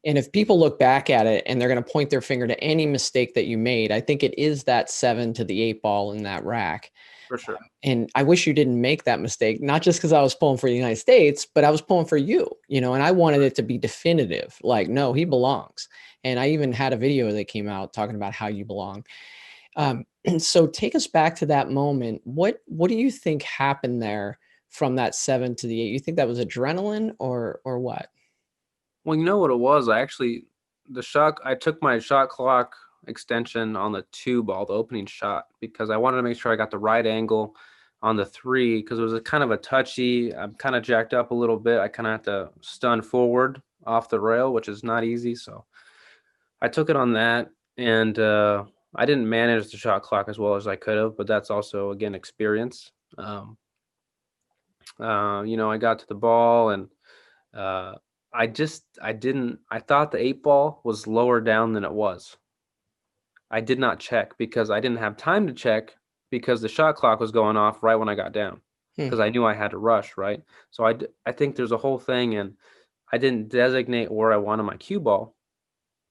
And if people look back at it and they're going to point their finger to any mistake that you made, I think it is that 7 to the 8 ball in that rack. For sure. And I wish you didn't make that mistake, not just because I was pulling for the United States, but I was pulling for you, and I wanted it to be definitive. Like, no, he belongs. And I even had a video that came out talking about how you belong. So take us back to that moment. What do you think happened there from that 7 to the 8? You think that was adrenaline or what? Well, you know what it was? I took my shot clock extension on the 2 ball, the opening shot, because I wanted to make sure I got the right angle on the 3, because it was a kind of a touchy. I'm kind of jacked up a little bit. I kind of have to stun forward off the rail, which is not easy. So I took it on that, and I didn't manage the shot clock as well as I could have, but that's also, again, experience. I got to the ball, and I thought the 8 ball was lower down than it was. I did not check because I didn't have time to check because the shot clock was going off right when I got down. Hmm. because I knew I had to rush, right? So I think there's a whole thing, and I didn't designate where I wanted my cue ball,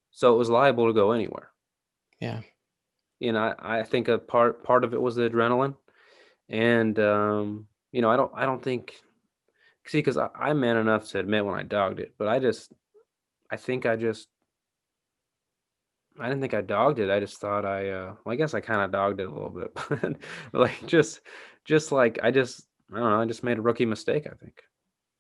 so it was liable to go anywhere. Yeah. I think a part of it was the adrenaline, and I don't think, see, because I'm man enough to admit when I dogged it, but I think I didn't think I dogged it. I just thought well, I guess I kind of dogged it a little bit, but like just like I don't know, I just made a rookie mistake, I think.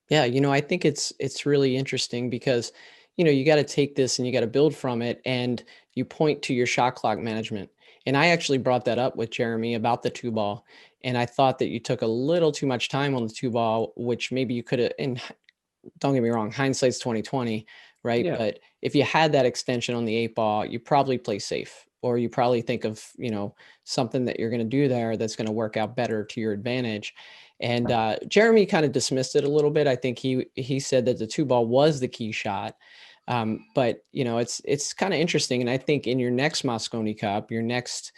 Yeah, I think it's really interesting because, you got to take this and you got to build from it, and you point to your shot clock management. And I actually brought that up with Jeremy about the two ball, and I thought that you took a little too much time on the two ball, which maybe you could have. And don't get me wrong, hindsight's 2020, right? Yeah, But if you had that extension on the eight ball, you probably play safe, or you probably think of, something that you're going to do there that's going to work out better to your advantage. And Jeremy kind of dismissed it a little bit. I think he said that the two ball was the key shot. But it's kind of interesting. And I think in your next Mosconi Cup, your next,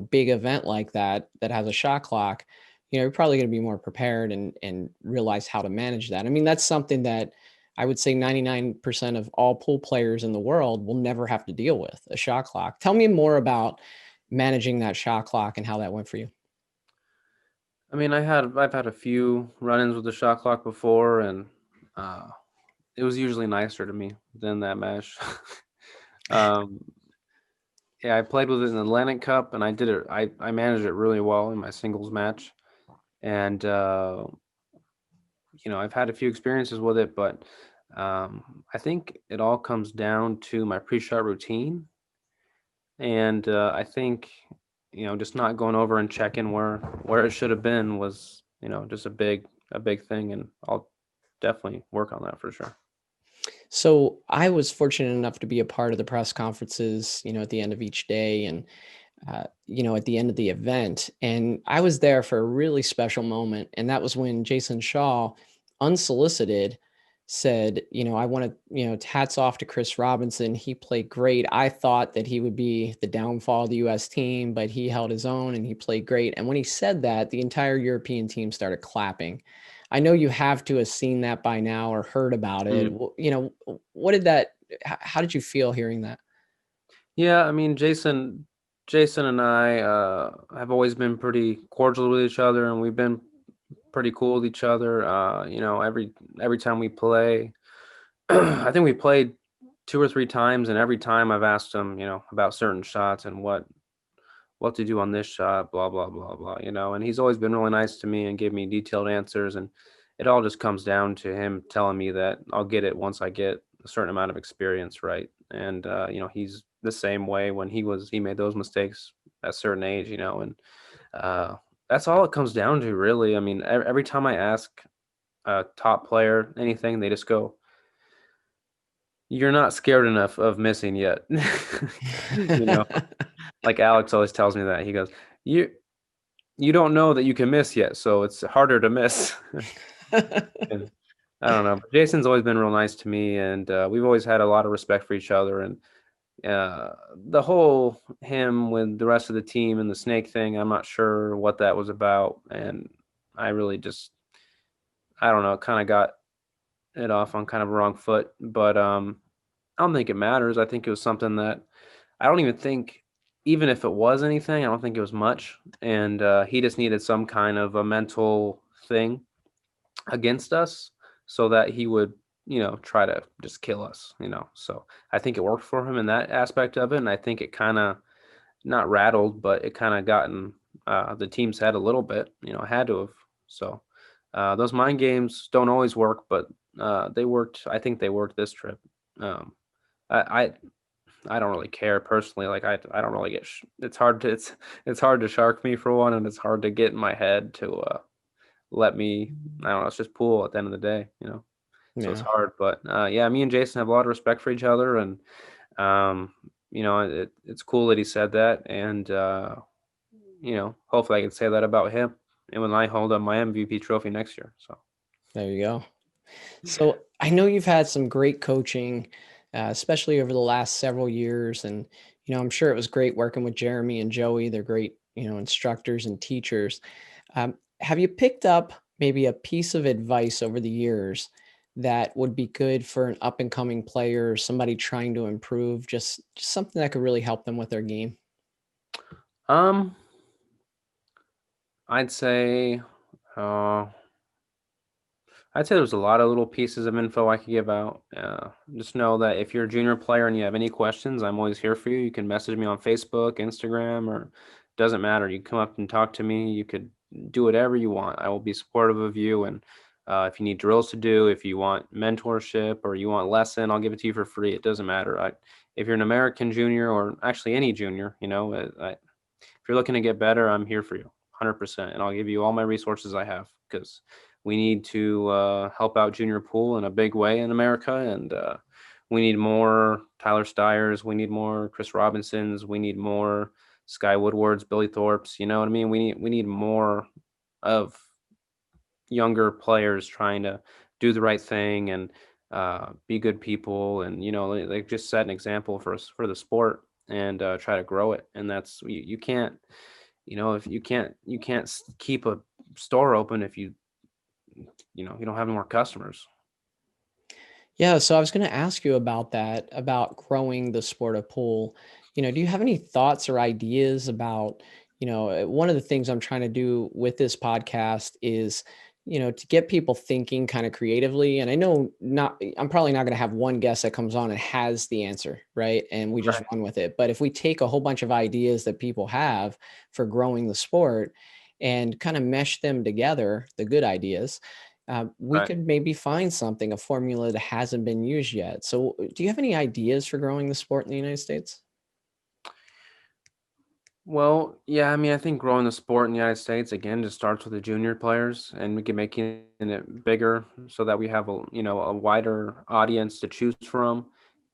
big event like that has a shot clock, you're probably going to be more prepared and realize how to manage that. I mean, that's something that I would say 99% of all pool players in the world will never have to deal with, a shot clock. Tell me more about managing that shot clock and how that went for you. I mean, I've had a few run-ins with the shot clock before, and uh, it was usually nicer to me than that mesh. um, yeah, I played with it in the Atlantic Cup, and I did it. I managed it really well in my singles match, and I've had a few experiences with it, but I think it all comes down to my pre-shot routine, and I think just not going over and checking where it should have been was just a big thing, and I'll definitely work on that for sure. So I was fortunate enough to be a part of the press conferences, at the end of each day, and at the end of the event. And I was there for a really special moment. And that was when Jayson Shaw, unsolicited, said, I want to, hats off to Chris Robinson. He played great. I thought that he would be the downfall of the US team, but he held his own and he played great. And when he said that, the entire European team started clapping. I know you have to have seen that by now or heard about it. Mm. What did that, how did you feel hearing that? Yeah, I mean, Jason and I have always been pretty cordial with each other, and we've been pretty cool with each other. Every time we play, I think we played two or three times, and every time I've asked him, about certain shots and what to do on this shot, blah blah blah blah, and he's always been really nice to me and gave me detailed answers, and it all just comes down to him telling me that I'll get it once I get a certain amount of experience, right? And he's the same way when he made those mistakes at a certain age, and uh, that's all it comes down to, really. I mean, every time I ask a top player anything, they just go, "You're not scared enough of missing yet." you know, like Alex always tells me that. He goes, "You don't know that you can miss yet, so it's harder to miss." And I don't know. But Jason's always been real nice to me, and we've always had a lot of respect for each other. And the whole him with the rest of the team and the snake thing, I'm not sure what that was about, and I really just, I don't know, kind of got it off on kind of a wrong foot. But I don't think it matters. I think it was something that I don't even think, even if it was anything, I don't think it was much. And he just needed some kind of a mental thing against us so that he would, try to just kill us. So I think it worked for him in that aspect of it. And I think it kind of not rattled, but it kind of gotten the team's head a little bit, had to have. So those mind games don't always work, but they worked. I think they worked this trip. Um, I, I I don't really care personally. Like I don't really get. It's hard to it's hard to shark me for one, and it's hard to get in my head to let me. I don't know. It's just pool at the end of the day. So it's Yeah. hard. But yeah, me and Jason have a lot of respect for each other, and it's cool that he said that, and hopefully I can say that about him, and when I hold up my MVP trophy next year. So There you go. So I know you've had some great coaching, especially over the last several years. And, I'm sure it was great working with Jeremy and Joey. They're great, instructors and teachers. Have you picked up maybe a piece of advice over the years that would be good for an up and coming player or somebody trying to improve, just something that could really help them with their game? Um, I'd say, uh, I'd say there's a lot of little pieces of info I could give out. Just know that if you're a junior player and you have any questions, I'm always here for you. You can message me on Facebook, Instagram, or doesn't matter. You can come up and talk to me. You could do whatever you want. I will be supportive of you. And if you need drills to do, if you want mentorship or you want lesson, I'll give it to you for free. It doesn't matter. If you're an American junior or actually any junior, if you're looking to get better, I'm here for you 100%. And I'll give you all my resources I have because we need to help out junior pool in a big way in America. And we need more Tyler Stiers. We need more Chris Robinsons. We need more Sky Woodwards, Billy Thorpes. You know what I mean? We need more of younger players trying to do the right thing and be good people. And, they just set an example for us for the sport and try to grow it. And that's, you can't, if you can't keep a store open if you don't have any more customers. Yeah, so I was going to ask you about that, about growing the sport of pool. Do you have any thoughts or ideas about, one of the things I'm trying to do with this podcast is, to get people thinking kind of creatively. And I know I'm probably not going to have one guest that comes on and has the answer, right? And we just Right. run with it. But if we take a whole bunch of ideas that people have for growing the sport and kind of mesh them together, the good ideas, we Right. could maybe find something, a formula that hasn't been used yet. So, do you have any ideas for growing the sport in the United States? Well, yeah, I mean, I think growing the sport in the United States again just starts with the junior players, and we can make it bigger so that we have a wider audience to choose from,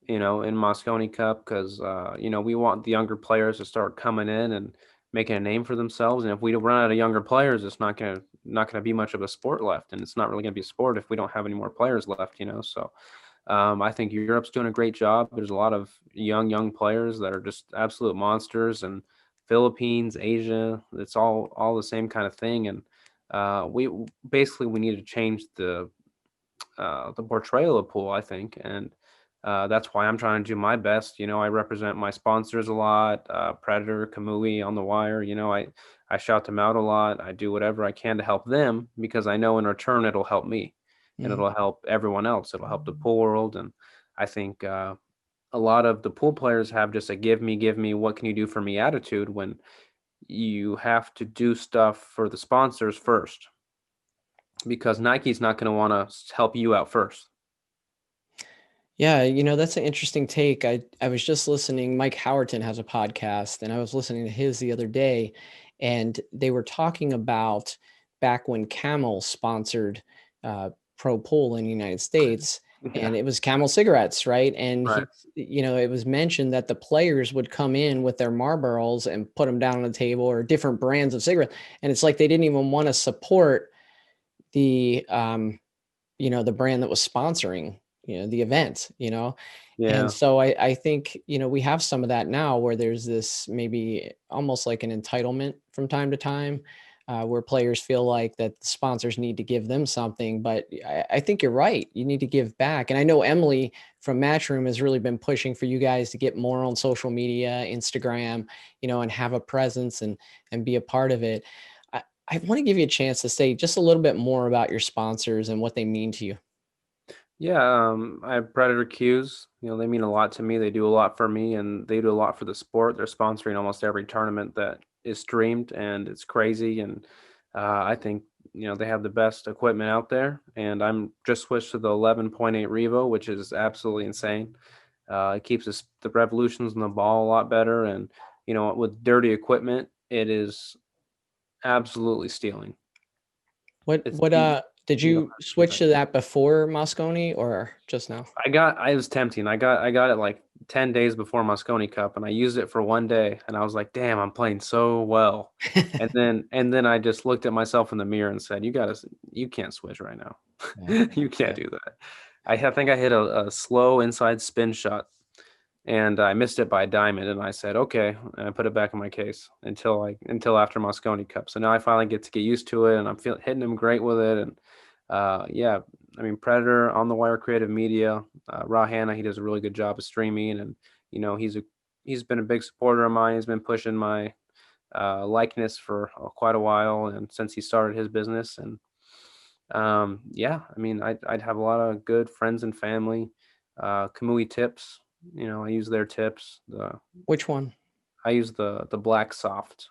in Mosconi Cup because we want the younger players to start coming in and making a name for themselves. And if we run out of younger players, it's not gonna be much of a sport left, and it's not really gonna be a sport if we don't have any more players left. So I think Europe's doing a great job. There's a lot of young players that are just absolute monsters, and Philippines, Asia, it's all the same kind of thing. And we need to change the portrayal of pool, I think, and that's why I'm trying to do my best. I represent my sponsors a lot, Predator, Kamui on the wire. I shout them out a lot. I do whatever I can to help them because I know in return it'll help me and Mhm. it'll help everyone else. It'll help the pool world, and I think a lot of the pool players have just a give me, what can you do for me attitude when you have to do stuff for the sponsors first because Nike's not going to want to help you out first. Yeah, that's an interesting take. I was just listening. Mike Howerton has a podcast, and I was listening to his the other day, and they were talking about back when Camel sponsored Pro Pool in the United States, Yeah, and it was Camel cigarettes, right? And right. it was mentioned that the players would come in with their Marlboros and put them down on the table or different brands of cigarettes, and it's like they didn't even want to support the the brand that was sponsoring, the event, and Yeah. so I think, we have some of that now where there's this maybe almost like an entitlement from time to time, where players feel like that the sponsors need to give them something. But I think you're right. You need to give back. And I know Emily from Matchroom has really been pushing for you guys to get more on social media, Instagram, and have a presence and be a part of it. I want to give you a chance to say just a little bit more about your sponsors and what they mean to you. Yeah, I have Predator Qs. They mean a lot to me. They do a lot for me, and they do a lot for the sport. They're sponsoring almost every tournament that is streamed, and it's crazy. And I think they have the best equipment out there. And I'm just switched to the 11.8 Revo, which is absolutely insane. It keeps the revolutions on the ball a lot better, and with dirty equipment, it is absolutely stealing. What It's what did you don't you have switch anything. to that before Mosconi or just now? I was tempting. I got it like 10 days before Mosconi Cup and I used it for one day and I was like, damn, I'm playing so well. And then I just looked at myself in the mirror and said, you can't switch right now. Yeah. You can't Yeah. do that. I think I hit a slow inside spin shot and I missed it by a diamond, and I said, okay, and I put it back in my case until after Mosconi Cup. So now I finally get used to it, and I'm hitting him great with it. And yeah, I mean, Predator, On the Wire Creative Media, Raw Hanna, he does a really good job of streaming, and he's been a big supporter of mine. He's been pushing my likeness for quite a while, and since he started his business. And yeah, I mean, I'd have a lot of good friends and family. Kamui tips, I use their tips. Which one? I use the black soft.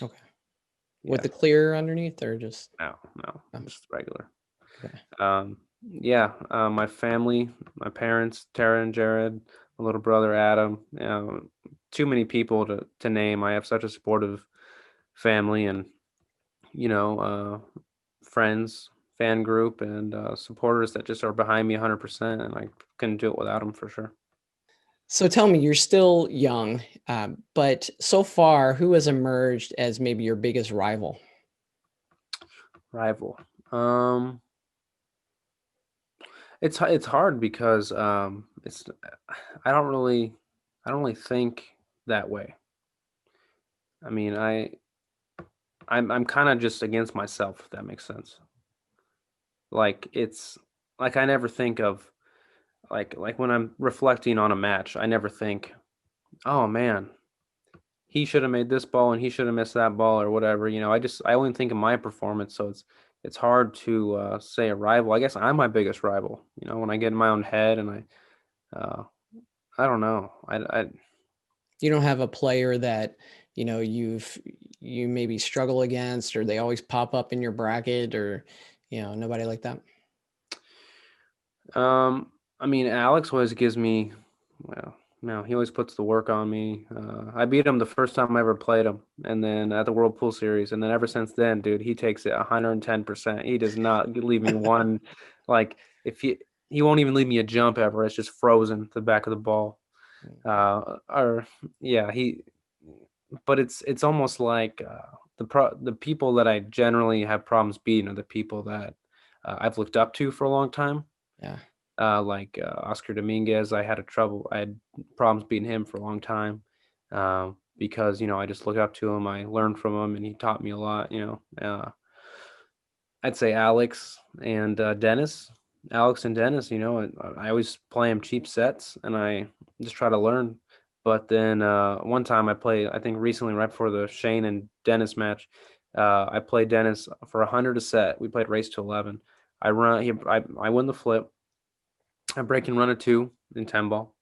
Okay. Yeah. With the clear underneath, or just No, just regular. Okay. Yeah, my family, my parents, Tara and Jared, my little brother Adam. Too many people to name. I have such a supportive family, and friends, fan group, and supporters that just are behind me 100%, and I couldn't do it without them for sure. So tell me, you're still young, but so far, who has emerged as maybe your biggest rival? Rival. It's hard because it's I don't really think that way. I mean, I'm kind of just against myself, if that makes sense. Like it's like I never think of like when I'm reflecting on a match, I never think, oh man, he should have made this ball and he should have missed that ball or whatever. I only think of my performance, so it's hard to say a rival. I guess I'm my biggest rival. When I get in my own head, and I don't know. You don't have a player that you maybe struggle against, or they always pop up in your bracket, or nobody like that? I mean, Alex always gives me, well, no, he always puts the work on me. I beat him the first time I ever played him, and then at the World Pool Series, and then ever since then, dude, he takes it 110%. He does not leave me one, like if he won't even leave me a jump ever. It's just frozen to the back of the ball. Or yeah, but it's almost like the people that I generally have problems beating are the people that I've looked up to for a long time. Yeah. Like Oscar Dominguez, I had problems beating him for a long time because I just look up to him, I learned from him, and he taught me a lot. I'd say Alex and Dennis. Alex and Dennis, I always play them cheap sets, and I just try to learn. But then one time I played, I think recently, right before the Shane and Dennis match, I played Dennis for 100 a set. We played race to 11. I win the flip. I break and run a 2 in 10 ball.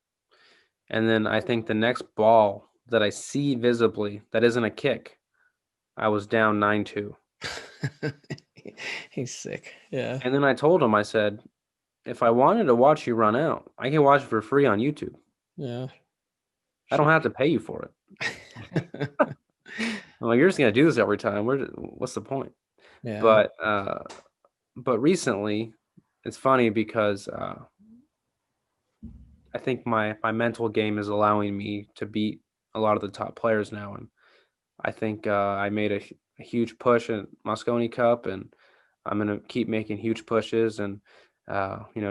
And then I think the next ball that I see visibly that isn't a kick, I was down 9-2. He's sick. Yeah. And then I told him, I said, if I wanted to watch you run out, I can watch it for free on YouTube. Yeah. I don't have to pay you for it. I'm like, you're just going to do this every time. What's the point? Yeah. But recently, it's funny because I think my mental game is allowing me to beat a lot of the top players now. And I think I made a huge push at Mosconi Cup, and I'm going to keep making huge pushes and,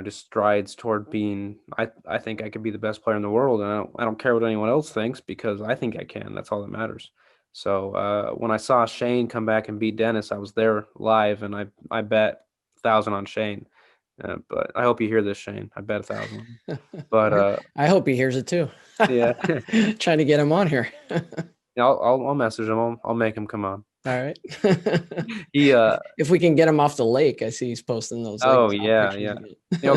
just strides toward being, I think I could be the best player in the world. And I don't care what anyone else thinks, because I think I can. That's all that matters. So when I saw Shane come back and beat Dennis, I was there live, and I bet 1,000 on Shane. But I hope you hear this, Shane. I bet 1,000. But I hope he hears it too. Yeah. Trying to get him on here. Yeah, I'll message him. I'll make him come on. All right. If we can get him off the lake, I see he's posting those. Oh yeah.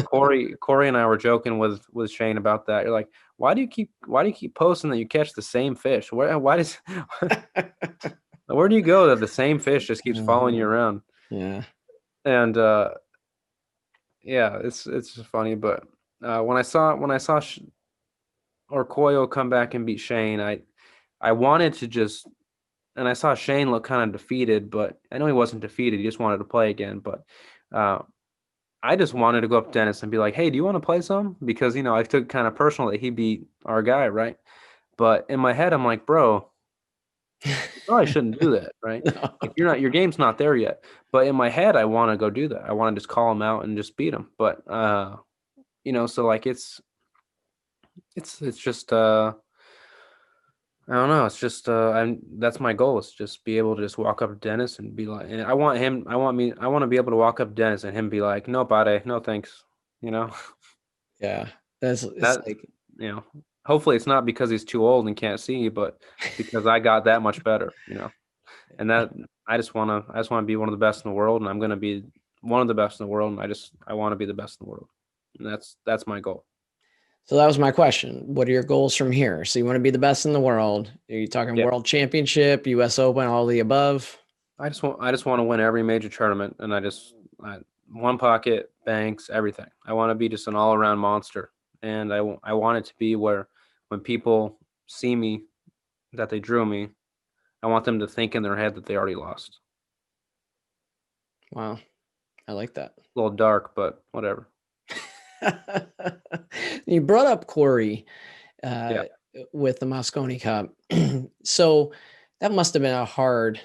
Corey and I were joking with Shane about that. You're like, why do you keep posting that you catch the same fish? Where do you go that the same fish just keeps following you around? Yeah. And yeah, it's just funny. But when I saw Orkoyo come back and beat Shane, I wanted to just, and I saw Shane look kind of defeated, but I know he wasn't defeated. He just wanted to play again. But I just wanted to go up to Dennis and be like, hey, do you want to play some? Because, I took kind of personal that he beat our guy, right? But in my head, I'm like, bro, you probably shouldn't do that, right? No. Like, your game's not there yet. But in my head, I want to go do that. I want to just call him out and just beat him. But, so like It's just I don't know. It's just that's my goal. Is just be able to just walk up to Dennis and be like, and I want to be able to walk up to Dennis and him be like, no, buddy, no thanks. You know Yeah. It's that like, you know. Hopefully, it's not because he's too old and can't see, but because I got that much better. And that I just want to be one of the best in the world, and I'm going to be one of the best in the world, and I want to be the best in the world, and that's my goal. so that was my question. What are your goals from here? So you want to be the best in the world? Are you talking Yeah, world championship, US Open, all the above? I just want to win every major tournament, and one pocket, banks, everything. I want to be just an all around monster, and I want it to be where when people see me that they drew me, I want them to think in their head that they already lost. Wow. I like that. A little dark, but whatever. You brought up Corey Yeah. uh, with the Mosconi Cup. So that must have been a hard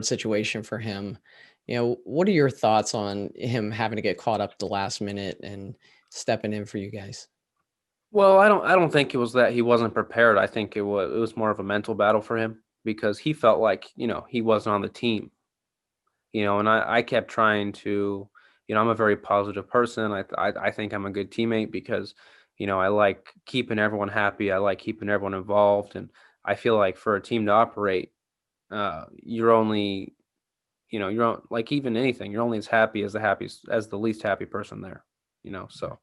situation for him. What are your thoughts on him having to get caught up the last minute and stepping in for you guys? Well, I don't think it was that he wasn't prepared. I think it was more of a mental battle for him because he felt like, he wasn't on the team. And I kept trying to, I'm a very positive person. I think I'm a good teammate because, I like keeping everyone happy. I like keeping everyone involved. And I feel like for a team to operate, you're only, like even anything, you're only as happy as the least happy person there, so,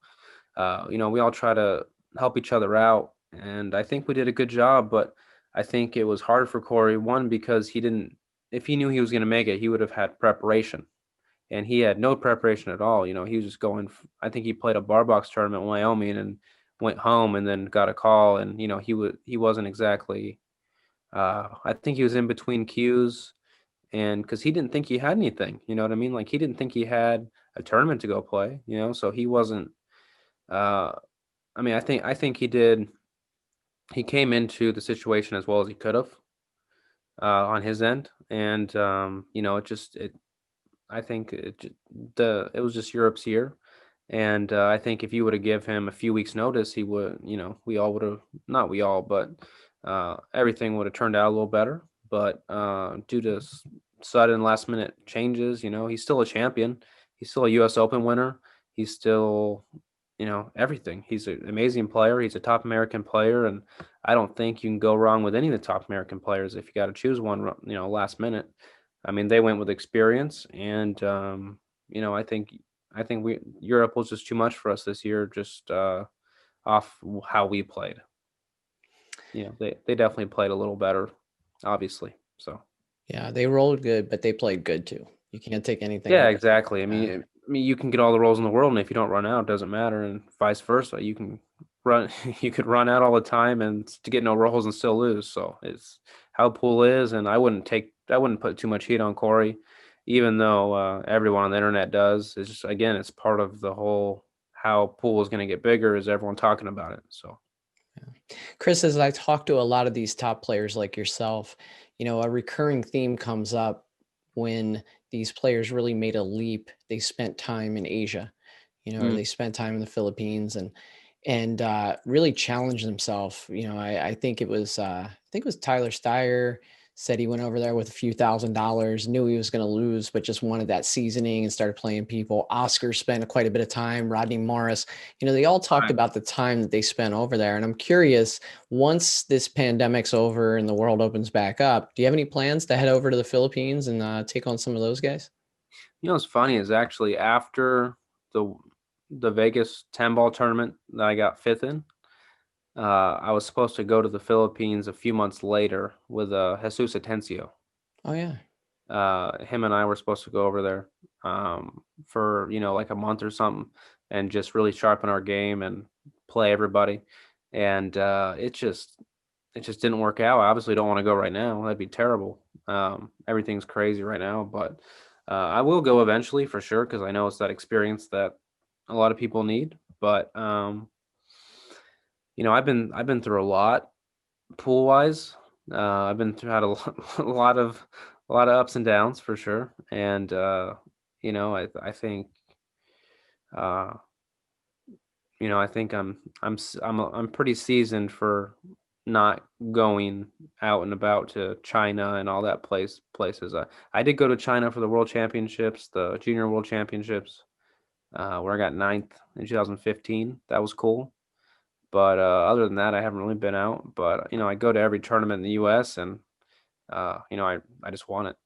we all try to help each other out. And I think we did a good job, but I think it was hard for Corey, one, because if he knew he was going to make it, he would have had preparation, and he had no preparation at all. He was just going, I think he played a bar box tournament in Wyoming and went home and then got a call. And, he wasn't exactly, I think he was in between cues, and because he didn't think he had anything, you know what I mean? Like he didn't think he had a tournament to go play, so he wasn't, uh, I mean, I think he came into the situation as well as he could have, on his end. And, I think it was just Europe's year. And, I think if you would have give him a few weeks notice, he would, we all would have, not we all, but, everything would have turned out a little better. But, due to sudden last minute changes, he's still a champion. He's still a US Open winner. He's still, everything. He's an amazing player. He's a top American player, and I don't think you can go wrong with any of the top American players if you got to choose one, last minute. I mean, they went with experience, and, I think Europe was just too much for us this year, just, off how we played. They definitely played a little better, obviously. So Yeah, they rolled good, but they played good too. You can't take anything yeah, away exactly. I from that. mean, you can get all the roles in the world, and if you don't run out, it doesn't matter, and vice versa. You can run, you could run out all the time and to get no rolls and still lose. So it's how pool is, and I wouldn't put too much heat on Corey, even though, everyone on the internet does. It's just, again, it's part of the whole how pool is going to get bigger is everyone talking about it. So Chris, as I talk to a lot of these top players like yourself, a recurring theme comes up when these players really made a leap. They spent time in Asia, or mm, they spent time in the Philippines and really challenged themselves. I think it was Tyler Steyer said he went over there with a few $1,000s, knew he was going to lose, but just wanted that seasoning and started playing people. Oscar spent quite a bit of time. Rodney Morris, they all talked right. about the time that they spent over there. And I'm curious, once this pandemic's over and the world opens back up, do you have any plans to head over to the Philippines and take on some of those guys? What's funny is actually after the the Vegas 10 ball tournament that I got fifth in. I was supposed to go to the Philippines a few months later with, Jesus Atencio. Oh yeah. Him and I were supposed to go over there, for, like a month or something, and just really sharpen our game and play everybody. And, it just didn't work out. I obviously don't want to go right now. That'd be terrible. Everything's crazy right now, but, I will go eventually for sure because I know it's that experience that a lot of people need. But, I've been through a lot pool wise. I've been through had a a lot of ups and downs for sure. And, I think, uh, I think I'm pretty seasoned for not going out and about to China and all that places. I did go to China for the World Championships, the Junior World Championships, where I got ninth in 2015. That was cool. But other than that, I haven't really been out. But I go to every tournament in the U.S. and I just want it.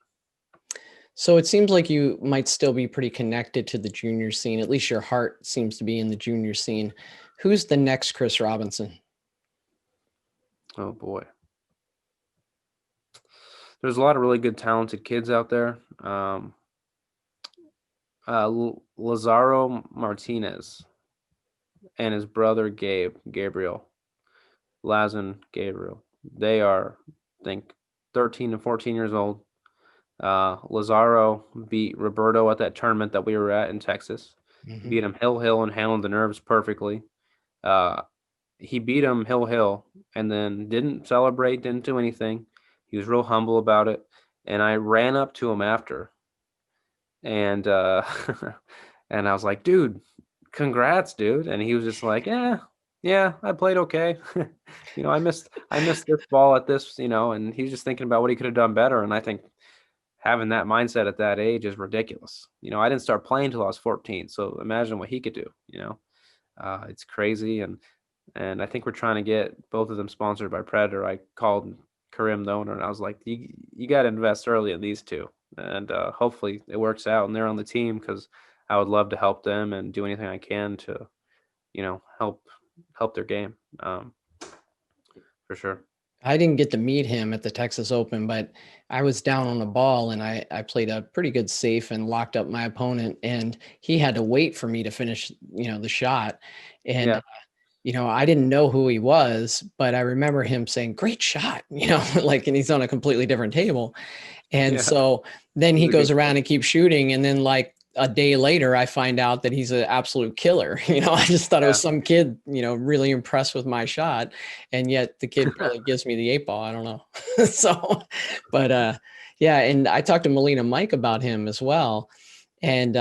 So it seems like you might still be pretty connected to the junior scene. At least your heart seems to be in the junior scene. Who's the next Chris Robinson? Oh boy. There's a lot of really good, talented kids out there. Lazaro Martinez and his brother Gabriel, Lazan Gabriel. They are, I think, 13 and 14 years old. Lazaro beat Roberto at that tournament that we were at in Texas. Mm-hmm. Beat him hill and handled the nerves perfectly. He beat him hill and then didn't celebrate, didn't do anything. He was real humble about it. And I ran up to him after and and I was like, dude, congrats, dude. And he was just like, yeah, I played okay. I missed this ball at this, and he's just thinking about what he could have done better. And I think having that mindset at that age is ridiculous. I didn't start playing till I was 14. So imagine what he could do, it's crazy. And I think we're trying to get both of them sponsored by Predator. I called Karim, the owner, and I was like, you got to invest early in these two. And hopefully it works out and they're on the team, because I would love to help them and do anything I can to, help their game, for sure. I didn't get to meet him at the Texas Open, but I was down on the ball and I played a pretty good safe and locked up my opponent, and he had to wait for me to finish, the shot. And, I didn't know who he was, but I remember him saying, great shot, and he's on a completely different table. And so then he goes around and keeps shooting. And then like a day later, I find out that he's an absolute killer. I just thought it was some kid, really impressed with my shot. And yet the kid probably gives me the 8-ball. I don't know. So, but and I talked to Molina Mike about him as well. And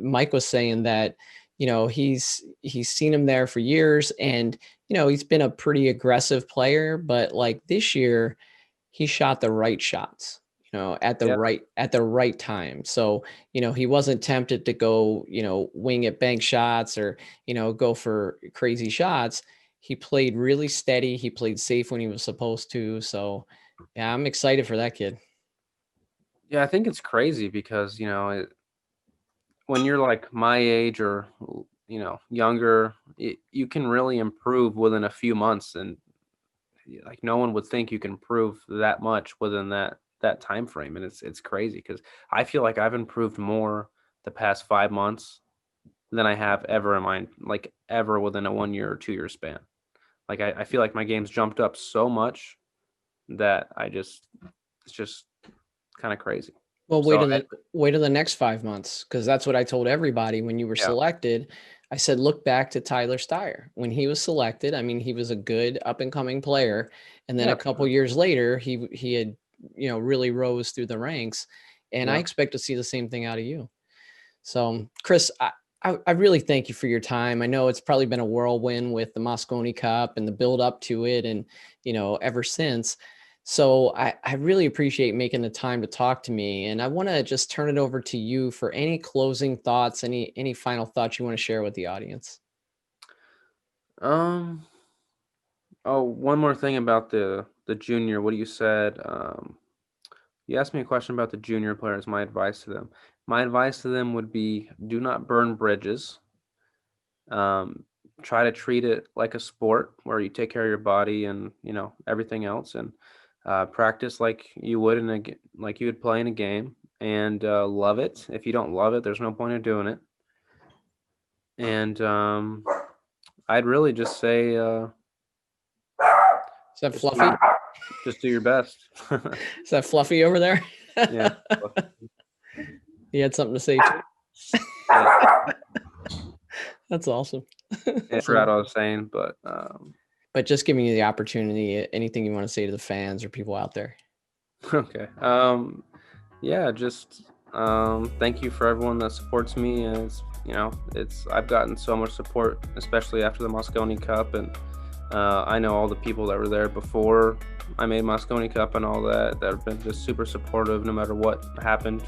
Mike was saying that, he's seen him there for years, and, he's been a pretty aggressive player, but like this year he shot the right shots, at the right time. So, he wasn't tempted to go, wing at bank shots or, go for crazy shots. He played really steady. He played safe when he was supposed to. So yeah, I'm excited for that kid. Yeah, I think it's crazy because, when you're like my age or, younger, you can really improve within a few months. And like no one would think you can improve that much within that time frame. And it's crazy because I feel like I've improved more the past 5 months than I have ever ever within a 1 year or 2 year span. Like I feel like my game's jumped up so much that it's just kind of crazy. Well, wait till the next 5 months, because that's what I told everybody when you were selected. I said, look back to Tyler Steyer. When he was selected, I mean, he was a good up and coming player. And then a couple years later, he had, really rose through the ranks. And I expect to see the same thing out of you. So, Chris, I really thank you for your time. I know it's probably been a whirlwind with the Mosconi Cup and the build up to it, and, ever since. So I really appreciate making the time to talk to me. And I want to just turn it over to you for any closing thoughts, any final thoughts you want to share with the audience. Oh, one more thing about the junior, what you said. You asked me a question about the junior players, my advice to them. My advice to them would be, do not burn bridges. Try to treat it like a sport where you take care of your body and, everything else, and practice like you would like you would play in a game, and love it. If you don't love it, there's no point in doing it. And I'd really just say, is that Fluffy? Just do your best. Is that Fluffy over there? Yeah. He had something to say too. That's awesome. I forgot what I was saying, but just giving you the opportunity, anything you want to say to the fans or people out there? Okay. Yeah, just Thank you for everyone that supports me. And I've gotten so much support, especially after the Mosconi Cup, and I know all the people that were there before I made Mosconi Cup and all that have been just super supportive no matter what happened.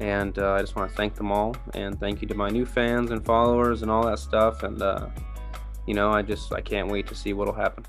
And I just want to thank them all, and thank you to my new fans and followers and all that stuff. And I can't wait to see what'll happen.